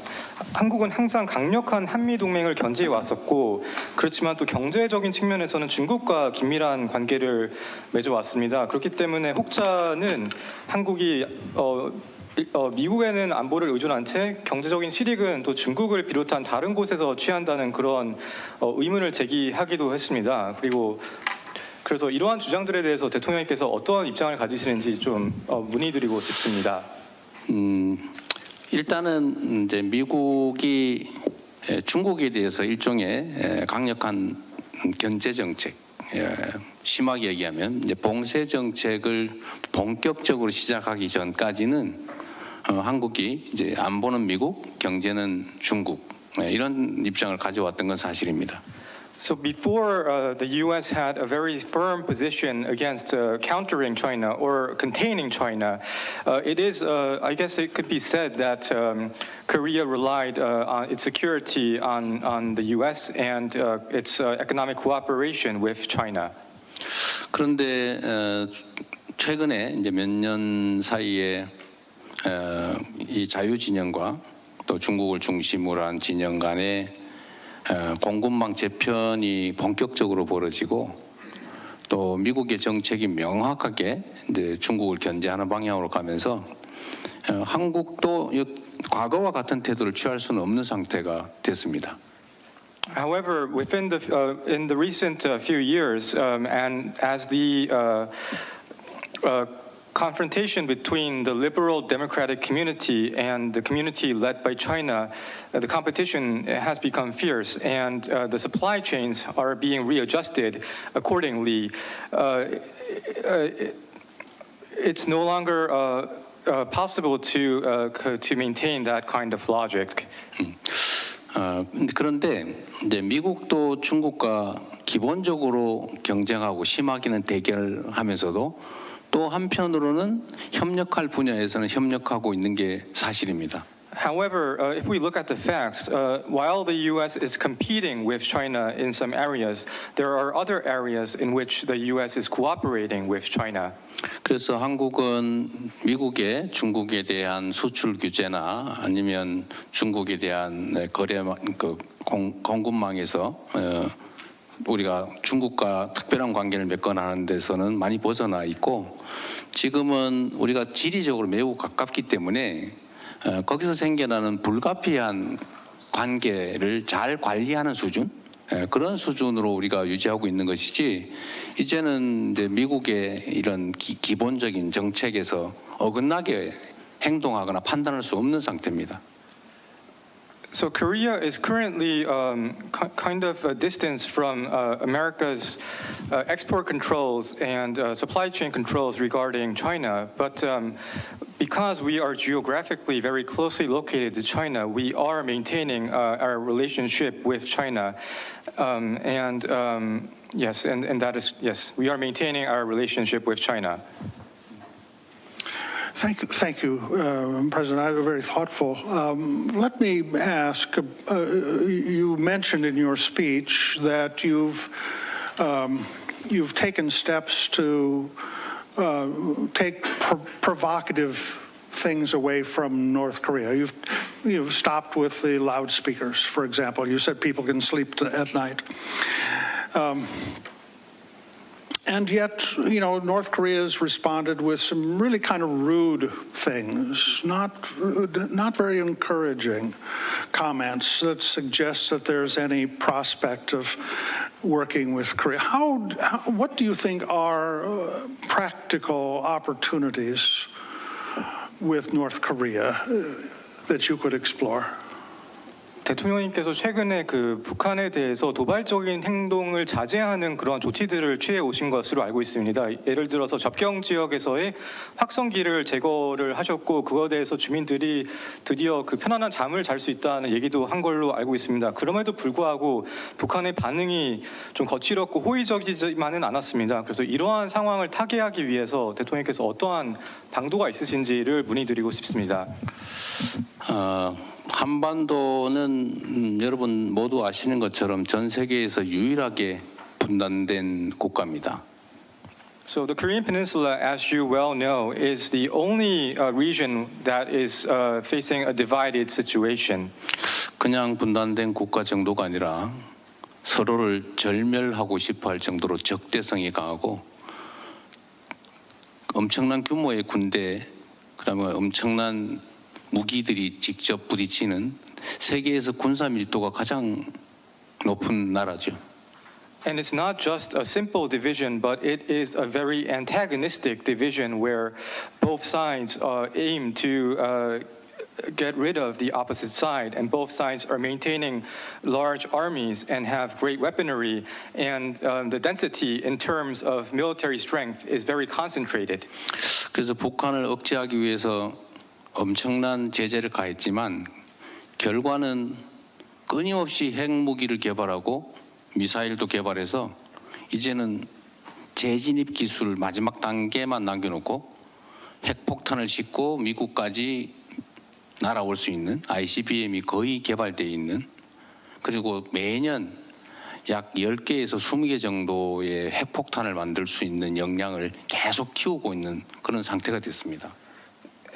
한국은 항상 강력한 한미 동맹을 견제해 왔었고, 그렇지만 또 경제적인 측면에서는 중국과 긴밀한 관계를 맺어왔습니다. 그렇기 때문에 혹자는 한국이 미국에는 안보를 의존한 채 경제적인 실익은 또 중국을 비롯한 다른 곳에서 취한다는 그런 의문을 제기하기도 했습니다. 그래서 이러한 주장들에 대해서 대통령님께서 어떠한 입장을 가지시는지 좀 문의드리고 싶습니다. 일단은 이제 미국이 중국에 대해서 일종의 강력한 견제 정책, 심하게 얘기하면 이제 봉쇄 정책을 본격적으로 시작하기 전까지는 한국이 이제 안보는 미국, 경제는 중국 이런 입장을 가져왔던 건 사실입니다. So before the U.S. had a very firm position against countering China or containing China, it is, I guess it could be said that Korea relied on its security on the U.S. and its economic cooperation with China. 그런데 최근에 이제 몇 년 사이에 이 자유 진영과 또 중국을 중심으로 한 진영 간의 공급망 재편이 본격적으로 벌어지고 또 미국의 정책이 명확하게 이제 중국을 견제하는 방향으로 가면서 한국도 과거와 같은 태도를 취할 수는 없는 상태가 됐습니다. However, in the recent few years, and as the confrontation between the liberal democratic community and the community led by China, the competition has become fierce, and the supply chains are being readjusted accordingly. It's no longer possible to maintain that kind of logic. 그런데 이제 미국도 중국과 기본적으로 경쟁하고 심하게는 대결하면서도 또 한편으로는 협력할 분야에서는 협력하고 있는 게 사실입니다. However, if we look at the facts, while the U.S. is competing with China in some areas, there are other areas in which the U.S. is cooperating with China. 그래서 한국은 미국의 중국에 대한 수출 규제나 아니면 중국에 대한 거래 공급망에서 우리가 중국과 특별한 관계를 맺거나 하는 데서는 많이 벗어나 있고 지금은 우리가 지리적으로 매우 가깝기 때문에 거기서 생겨나는 불가피한 관계를 잘 관리하는 수준 그런 수준으로 우리가 유지하고 있는 것이지 이제는 이제 미국의 이런 기본적인 정책에서 어긋나게 행동하거나 판단할 수 없는 상태입니다. So Korea is currently kind of a distance from America's export controls and supply chain controls regarding China. But because we are geographically very closely located to China, we are maintaining our relationship with China. Yes, and that is, yes, we are maintaining our relationship with China. Thank you, President. Very thoughtful. Let me ask, you mentioned in your speech that you've taken steps to take provocative things away from North Korea. You've stopped with the loudspeakers, for example. You said people can sleep at night. And yet, you know, North Korea has responded with some really kind of rude things, not very encouraging comments that suggest that there's any prospect of working with Korea. What do you think are practical opportunities with North Korea that you could explore? 대통령님께서 최근에 그 북한에 대해서 도발적인 행동을 자제하는 그런 조치들을 취해 오신 것으로 알고 있습니다. 예를 들어서 접경 지역에서의 확성기를 제거를 하셨고 그거에 대해서 주민들이 드디어 그 편안한 잠을 잘 수 있다는 얘기도 한 걸로 알고 있습니다. 그럼에도 불구하고 북한의 반응이 좀 거칠었고 호의적이지만은 않았습니다. 그래서 이러한 상황을 타개하기 위해서 대통령께서 어떠한 방도가 있으신지를 문의드리고 싶습니다. 한반도는 여러분 모두 아시는 것처럼 전 세계에서 유일하게 분단된 국가입니다. So the Korean Peninsula, as you well know, is the only region that is facing a divided situation. 그냥 분단된 국가 정도가 아니라 서로를 절멸하고 싶어할 정도로 적대성이 강하고 엄청난 규모의 군대, 그다음에 엄청난 무기들이 직접 부딪히는 세계에서 군사 밀도가 가장 높은 나라죠. And it's not just a simple division, but it is a very antagonistic division where both sides aim to get rid of the opposite side, and both sides are maintaining large armies and have great weaponry, and the density in terms of military strength is very concentrated. 그래서 북한을 억제하기 위해서 엄청난 제재를 가했지만 결과는 끊임없이 핵무기를 개발하고 미사일도 개발해서 이제는 재진입 기술 마지막 단계만 남겨놓고 핵폭탄을 싣고 미국까지 날아올 수 있는 ICBM이 거의 개발되어 있는, 그리고 매년 약 10개에서 20개 정도의 핵폭탄을 만들 수 있는 역량을 계속 키우고 있는 그런 상태가 됐습니다.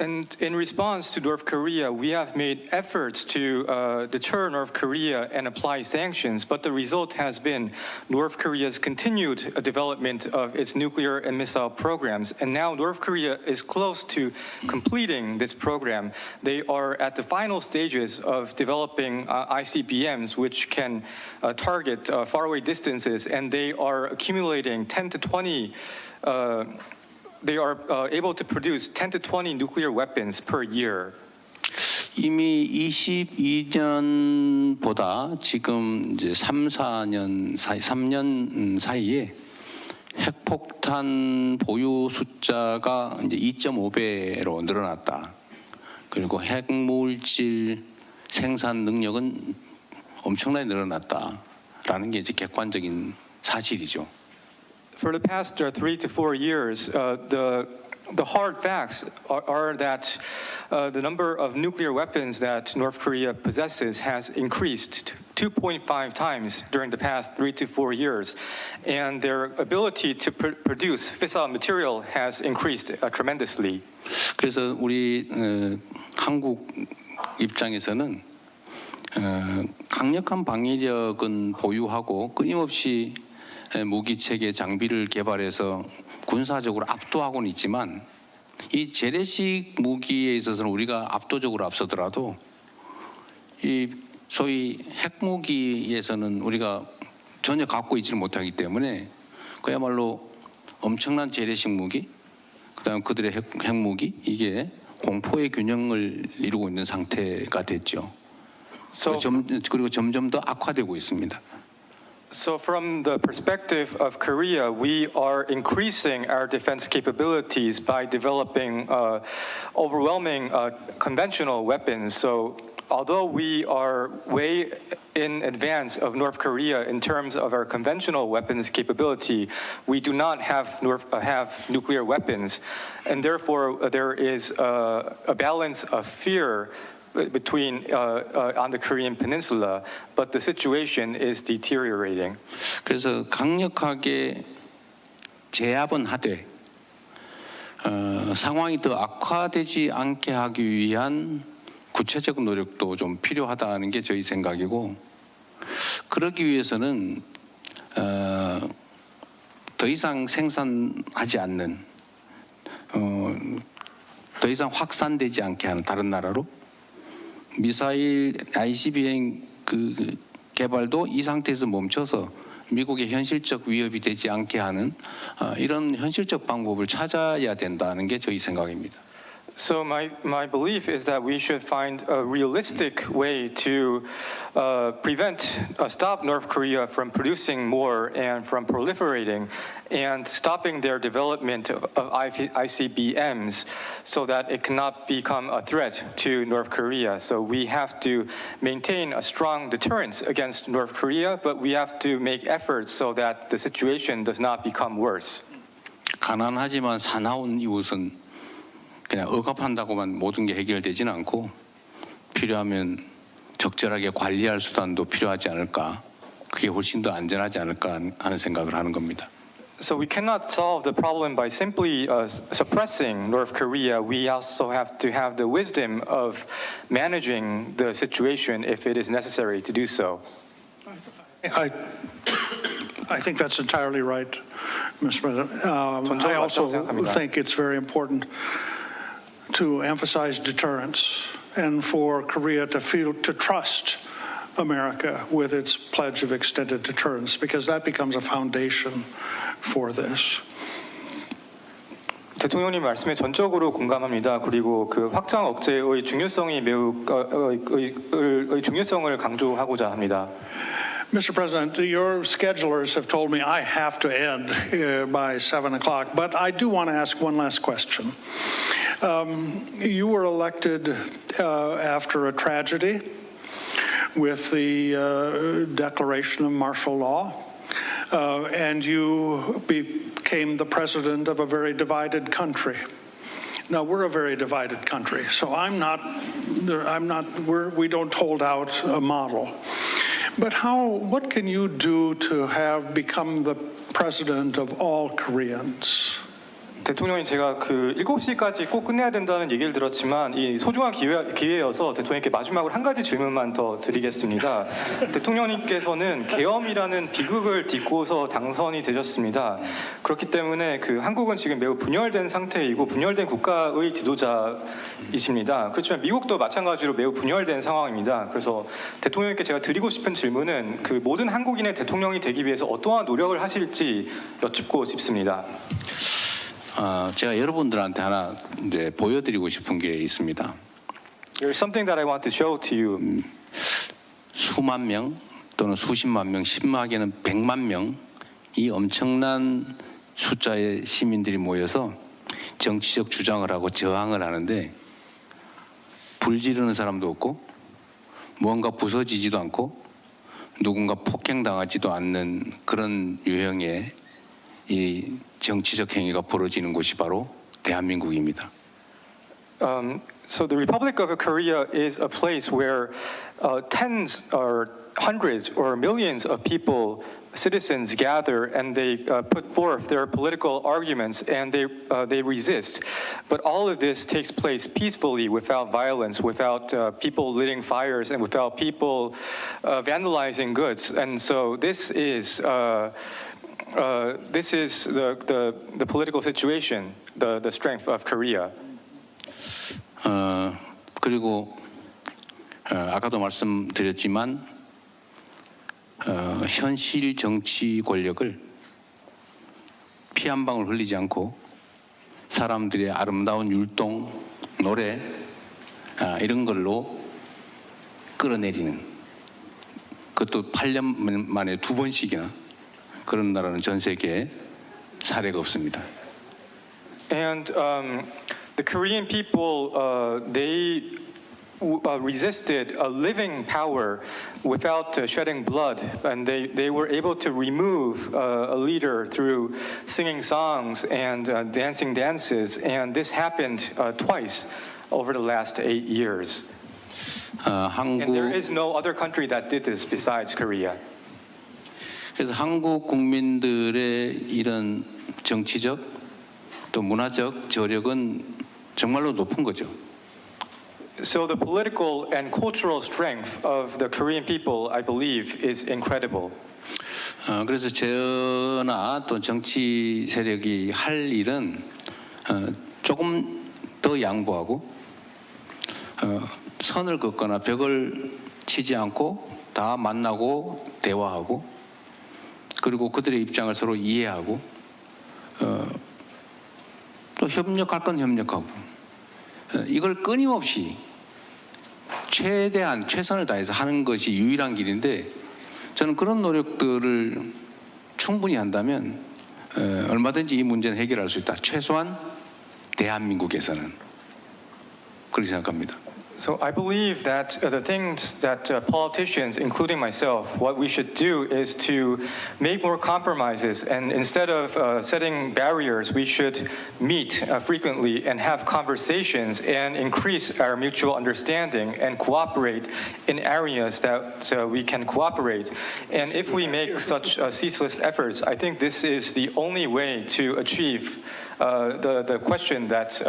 And in response to North Korea, we have made efforts to deter North Korea and apply sanctions, but the result has been North Korea's continued development of its nuclear and missile programs. And now North Korea is close to completing this program. They are at the final stages of developing ICBMs, which can target faraway distances, and they are accumulating 10 to 20 they are able to produce 10 to 20 nuclear weapons per year. 이미 22년보다 지금 이제 3년 사이에 핵폭탄 보유 숫자가 이제 2.5배로 늘어났다. 그리고 핵물질 생산 능력은 엄청나게 늘어났다라는 게 이제 객관적인 사실이죠. For the past 3 to 4 years, the hard facts are that the number of nuclear weapons that North Korea possesses has increased 2.5 times during the past 3 to 4 years, and their ability to produce fissile material has increased tremendously. 그래서 우리 한국 입장에서는 강력한 방위력은 보유하고 끊임없이 무기 체계 장비를 개발해서 군사적으로 압도하고는 있지만 이 재래식 무기에 있어서는 우리가 압도적으로 앞서더라도 이 소위 핵무기에서는 우리가 전혀 갖고 있지를 못하기 때문에 그야말로 엄청난 재래식 무기, 그다음 그들의 핵무기, 이게 공포의 균형을 이루고 있는 상태가 됐죠. 그리고 점점 더 악화되고 있습니다. So from the perspective of Korea, we are increasing our defense capabilities by developing overwhelming conventional weapons. So although we are way in advance of North Korea in terms of our conventional weapons capability, we do not have nuclear weapons. And therefore, there is a balance of fear between on the Korean Peninsula, but the situation is deteriorating. 그래서 강력하게 제압은 하되 상황이 더 악화되지 않게 하기 위한 구체적 노력도 좀 필요하다는 게 저희 생각이고, 그러기 위해서는 더 이상 생산하지 않는, 더 이상 확산되지 않게 하는 다른 나라로 미사일 ICBM 그 개발도 이 상태에서 멈춰서 미국의 현실적 위협이 되지 않게 하는 이런 현실적 방법을 찾아야 된다는 게 저희 생각입니다. So my belief is that we should find a realistic way to stop North Korea from producing more and from proliferating and stopping their development of ICBMs so that it cannot become a threat to North Korea. So we have to maintain a strong deterrence against North Korea, but we have to make efforts so that the situation does not become worse. 가난하지만 사나운 이웃은 그냥 억압한다고만 모든 게 해결되지는 않고 필요하면 적절하게 관리할 수단도 필요하지 않을까, 그게 훨씬 더 안전하지 않을까 하는 생각을 하는 겁니다. So we cannot solve the problem by simply suppressing North Korea. We also have to have the wisdom of managing the situation if it is necessary to do so. I think that's entirely right, Mr. President. I also think it's very important to emphasize deterrence and for Korea to trust America with its pledge of extended deterrence, because that becomes a foundation for this. 대통령님 말씀에 전적으로 공감합니다. 그리고 그 확장 억제의 중요성이 중요성을 강조하고자 합니다. Mr. President, your schedulers have told me I have to end by 7 o'clock, but I do want to ask one last question. You were elected after a tragedy with the declaration of martial law, and you became the president of a very divided country. Now, we're a very divided country, so we don't hold out a model. But what can you do to have become the president of all Koreans? 대통령이 제가 그 7시까지 꼭 끝내야 된다는 얘기를 들었지만 이 소중한 기회여서 대통령께 마지막으로 한 가지 질문만 더 드리겠습니다. 대통령님께서는 계엄이라는 비극을 딛고서 당선이 되셨습니다. 그렇기 때문에 그 한국은 지금 매우 분열된 상태이고 분열된 국가의 지도자이십니다. 그렇지만 미국도 마찬가지로 매우 분열된 상황입니다. 그래서 대통령님께 제가 드리고 싶은 질문은 그 모든 한국인의 대통령이 되기 위해서 어떠한 노력을 하실지 여쭙고 싶습니다. 제가 여러분들한테 하나 이제 보여드리고 싶은 게 있습니다. There's something that I want to show to you. 수만 명 또는 수십만 명, 심하게는 100만 명, 이 엄청난 숫자의 시민들이 모여서 정치적 주장을 하고 저항을 하는데 불 지르는 사람도 없고 무언가 부서지지도 않고 누군가 폭행당하지도 않는 그런 유형의 이 정치적 행위가 벌어지는 곳이 바로 대한민국입니다. So the Republic of Korea is a place where tens or hundreds or millions of people, citizens gather and they put forth their political arguments and they resist. But all of this takes place peacefully, without violence, without people lighting fires, and without people vandalizing goods. And so this is the political situation, the strength of Korea. 그리고 아까도 말씀드렸지만 현실 정치 권력을 피 한 방울 흘리지 않고 사람들의 아름다운 율동, 노래 이런 걸로 끌어내리는, 그것도 8년 만에 2번씩이나 그런 나라는 전 세계에 사례가 없습니다. And the Korean people, they resisted a living power without shedding blood, and they were able to remove a leader through singing songs and dancing dances, and this happened twice over the last 8 years. And there is no other country that did this besides Korea. 그래서 한국 국민들의 이런 정치적 또 문화적 저력은 정말로 높은 거죠. So the political and cultural strength of the Korean people, I believe, is incredible. 그래서 저나 또 정치 세력이 할 일은 조금 더 양보하고 선을 긋거나 벽을 치지 않고 다 만나고 대화하고 그리고 그들의 입장을 서로 이해하고 또 협력할 건 협력하고 이걸 끊임없이 최대한 최선을 다해서 하는 것이 유일한 길인데 저는 그런 노력들을 충분히 한다면 얼마든지 이 문제는 해결할 수 있다. 최소한 대한민국에서는 그렇게 생각합니다. So I believe that the things that politicians, including myself, what we should do is to make more compromises, and instead of setting barriers, we should meet frequently and have conversations and increase our mutual understanding and cooperate in areas that we can cooperate. And if we make such ceaseless efforts, I think this is the only way to achieve the question that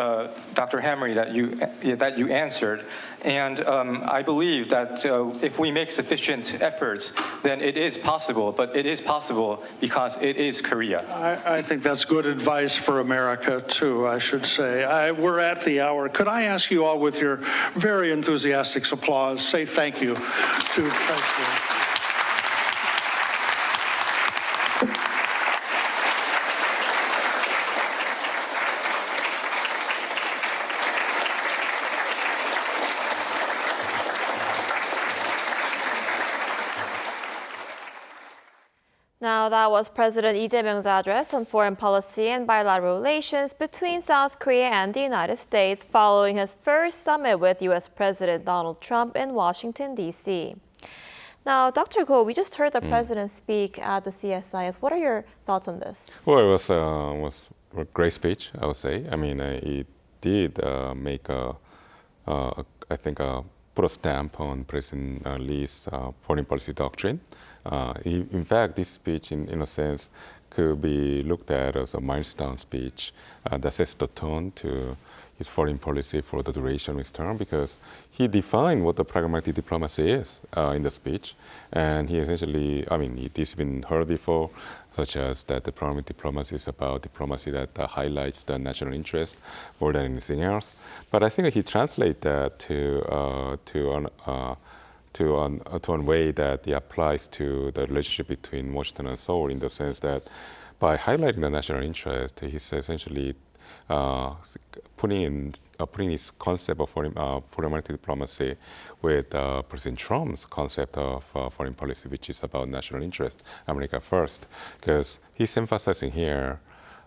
Dr. Hamry that you answered, and I believe that if we make sufficient efforts, then it is possible. But it is possible because it is Korea. I think that's good advice for America too, I should say. We're at the hour. Could I ask you all, with your very enthusiastic applause, say thank you to President. Now, that was President Lee Jae-myung's address on foreign policy and bilateral relations between South Korea and the United States following his first summit with U.S. President Donald Trump in Washington, D.C. Now, Dr. Go, we just heard the president speak at the CSIS. What are your thoughts on this? Well, it was a great speech, I would say. I mean, it did make I think, put a stamp on President Lee's foreign policy doctrine. In fact, this speech, in a sense, could be looked at as a milestone speech that sets the tone to his foreign policy for the duration of his term, because he defined what the pragmatic diplomacy is in the speech. And he essentially, I mean, this has been heard before, such as that the pragmatic diplomacy is about diplomacy that highlights the national interest more than anything else. But I think he translates that to a way that it applies to the relationship between Washington and Seoul, in the sense that by highlighting the national interest, he's essentially putting his concept of foreign diplomacy with President Trump's concept of foreign policy, which is about national interest, America first, because he's emphasizing here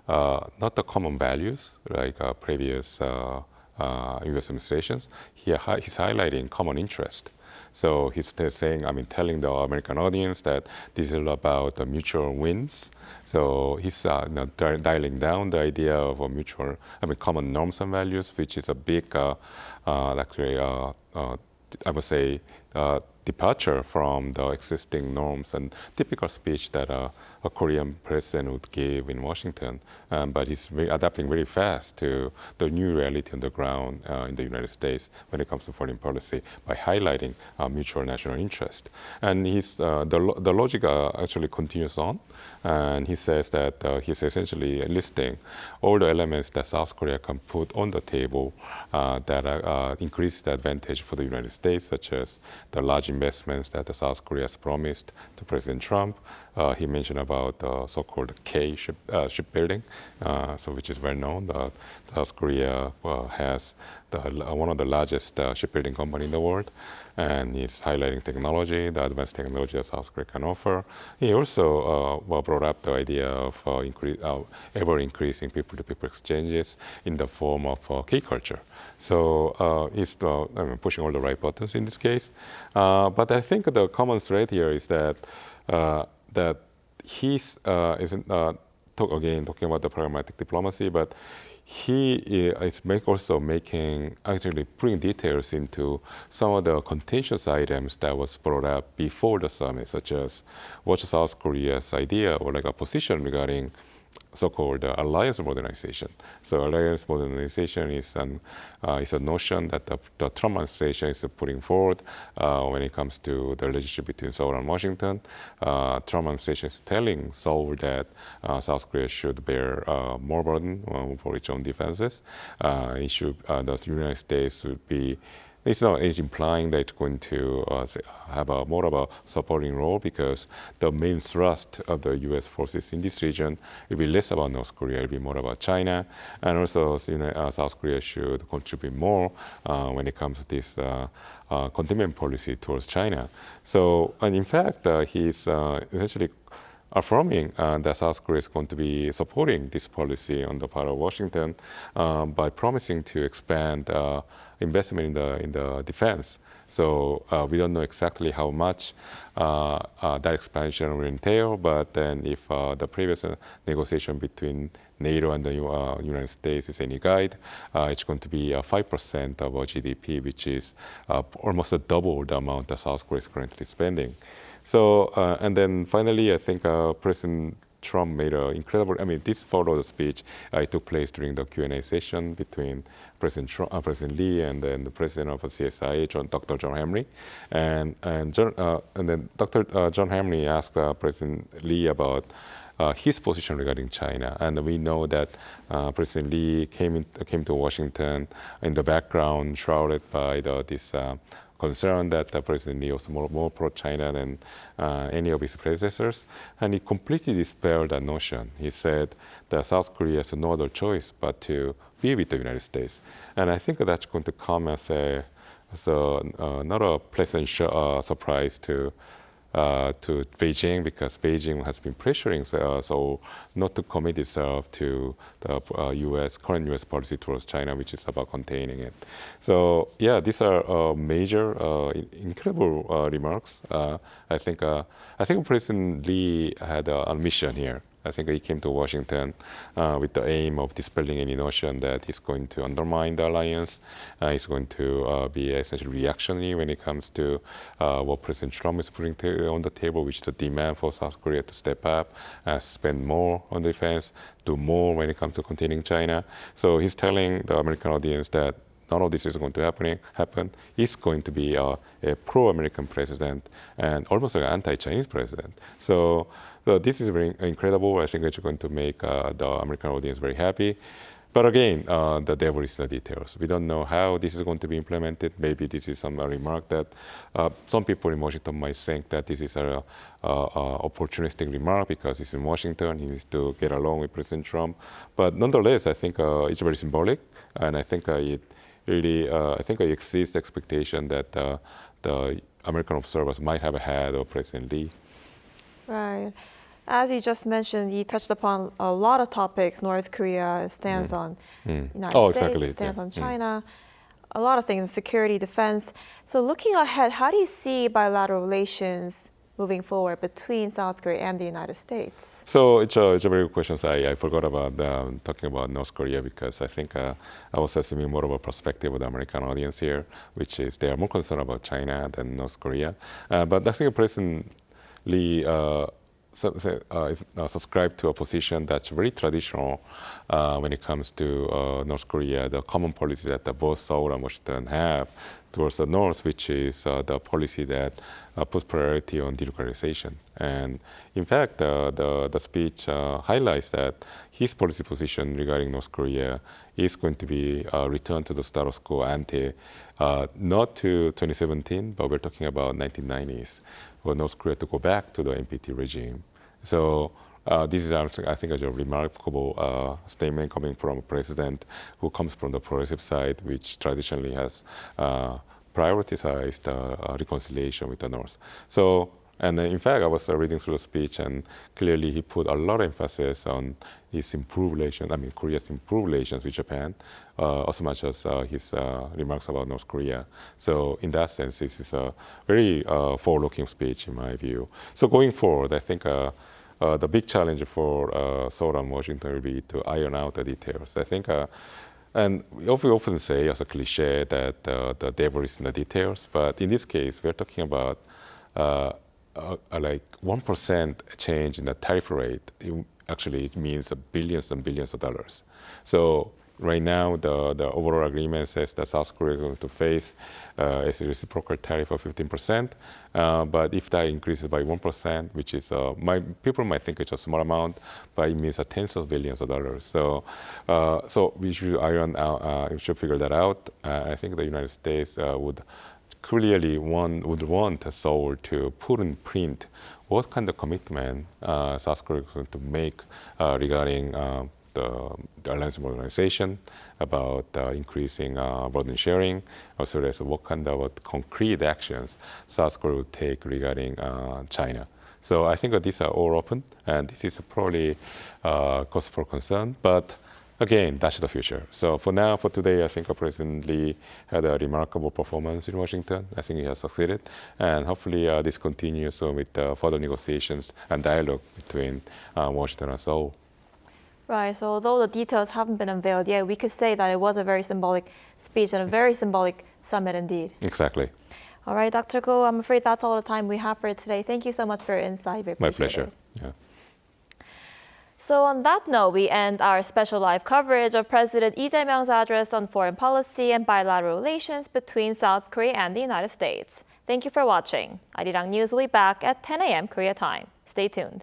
not the common values like previous U.S. administrations. He's highlighting common interest. So he's saying, I mean, telling the American audience that this is all about the mutual wins. So he's dialing down the idea of a mutual, common norms and values, which is a big, actually, I would say, departure from the existing norms and typical speech that a Korean president would give in Washington. But he's adapting very fast to the new reality on the ground in the United States when it comes to foreign policy by highlighting mutual national interest. And the logic actually continues on. And he says that he's essentially listing all the elements that South Korea can put on the table that increase the advantage for the United States, such as the large investments that South Korea has promised to President Trump, he mentioned about the so-called K shipbuilding, so which is well known. South Korea has one of the largest shipbuilding company in the world, and he's highlighting technology, the advanced technology that South Korea can offer. He also brought up the idea of ever-increasing people-to-people exchanges in the form of K culture. So he's pushing all the right buttons in this case. But I think the common thread here is that he's isn't talking about the pragmatic diplomacy, but he is also actually putting details into some of the contentious items that was brought up before the summit, such as what's South Korea's idea or like a position regarding so-called alliance modernization. So alliance modernization is a notion that the Trump administration is putting forward when it comes to the relationship between Seoul and Washington. Trump administration is telling Seoul that South Korea should bear more burden for its own defenses. The United States should be. It's implying that it's going to have more of a supporting role, because the main thrust of the U.S. forces in this region will be less about North Korea, it will be more about China. And also, South Korea should contribute more when it comes to this containment policy towards China. So, and in fact, he's essentially affirming that South Korea is going to be supporting this policy on the part of Washington by promising to expand investment in the defense. So we don't know exactly how much that expansion will entail, but then if the previous negotiation between NATO and the United States is any guide, it's going to be 5% of our GDP, which is almost double the amount that South Korea is currently spending. So, and then finally, I think President Trump made an incredible, this followed the speech. It took place during the Q&A session between President Lee and then the president of CSIS, Dr. John Hamre. And then Dr. John Hamre asked President Lee about his position regarding China. And we know that President Lee came to Washington in the background, shrouded by this concern that President Lee was more pro-China than any of his predecessors, and he completely dispelled that notion. He said that South Korea has no other choice but to be with the United States, and I think that's going to come as not a pleasant surprise to Beijing, because Beijing has been pressuring Seoul not to commit itself to the current U.S. policy towards China, which is about containing it. So yeah, these are major, incredible remarks. I think President Lee had a mission here. I think he came to Washington with the aim of dispelling any notion that he's going to undermine the alliance. He's going to be essentially reactionary when it comes to what President Trump is putting on the table, which is the demand for South Korea to step up, spend more on defense, do more when it comes to containing China. So he's telling the American audience that none of this is going to happen. He's going to be a pro-American president and almost like an anti-Chinese president. So this is very incredible. I think it's going to make the American audience very happy. But again, the devil is in the details. We don't know how this is going to be implemented. Maybe this is some remark that some people in Washington might think that this is an opportunistic remark because he's in Washington. He needs to get along with President Trump. But nonetheless, I think it's very symbolic, and I think it really, it exceeds the expectation that the American observers might have had of President Lee. Right. As you just mentioned, you touched upon a lot of topics. North Korea stands on United States, exactly. stands on China, a lot of things, security, defense. So looking ahead, how do you see bilateral relations moving forward between South Korea and the United States? So it's a very good question. So I forgot about talking about North Korea, because I think I was assuming more of a perspective of the American audience here, which is they are more concerned about China than North Korea. But I think President Lee subscribed to a position that's very traditional when it comes to North Korea, the common policy that both Seoul and Washington have towards the North, which is the policy that puts priority on denuclearization. And in fact, the speech highlights that his policy position regarding North Korea is going to be returned to the status quo ante, not to 2017, but we're talking about 1990s, for North Korea to go back to the NPT regime. So this is, I think, a remarkable statement coming from a president who comes from the progressive side, which traditionally has prioritized reconciliation with the North. So, and in fact, I was reading through the speech, and clearly he put a lot of emphasis on his improved relations, Korea's improved relations with Japan, as much as his remarks about North Korea. So in that sense, this is a very forward-looking speech, in my view. So going forward, I think the big challenge for Seoul and Washington will be to iron out the details. I think, and we often say as a cliche that the devil is in the details, but in this case, we're talking about like 1% change in the tariff rate. It means billions and billions of dollars. So right now, the overall agreement says that South Korea is going to face a reciprocal tariff of 15%. But if that increases by 1%, which is, people might think it's a small amount, but it means tens of billions of dollars. So, so we should we should figure that out. I think the United States would clearly would want Seoul to put in print what kind of commitment South Korea is going to make regarding the alliance modernization, about increasing burden sharing, as well as what kind of concrete actions South Korea will take regarding China. So I think that these are all open, and this is probably cause for concern. But again, that's the future. So for now, for today, I think President Lee had a remarkable performance in Washington. I think he has succeeded. And hopefully this continues with further negotiations and dialogue between Washington and Seoul. Right, so although the details haven't been unveiled yet, we could say that it was a very symbolic speech and a very symbolic summit indeed. Exactly. All right, Dr. Go, I'm afraid that's all the time we have for today. Thank you so much for your insight. We appreciate My pleasure. it. Yeah. So on that note, we end our special live coverage of President Lee Jae-myung's address on foreign policy and bilateral relations between South Korea and the United States. Thank you for watching. Arirang News will be back at 10 a.m. Korea time. Stay tuned.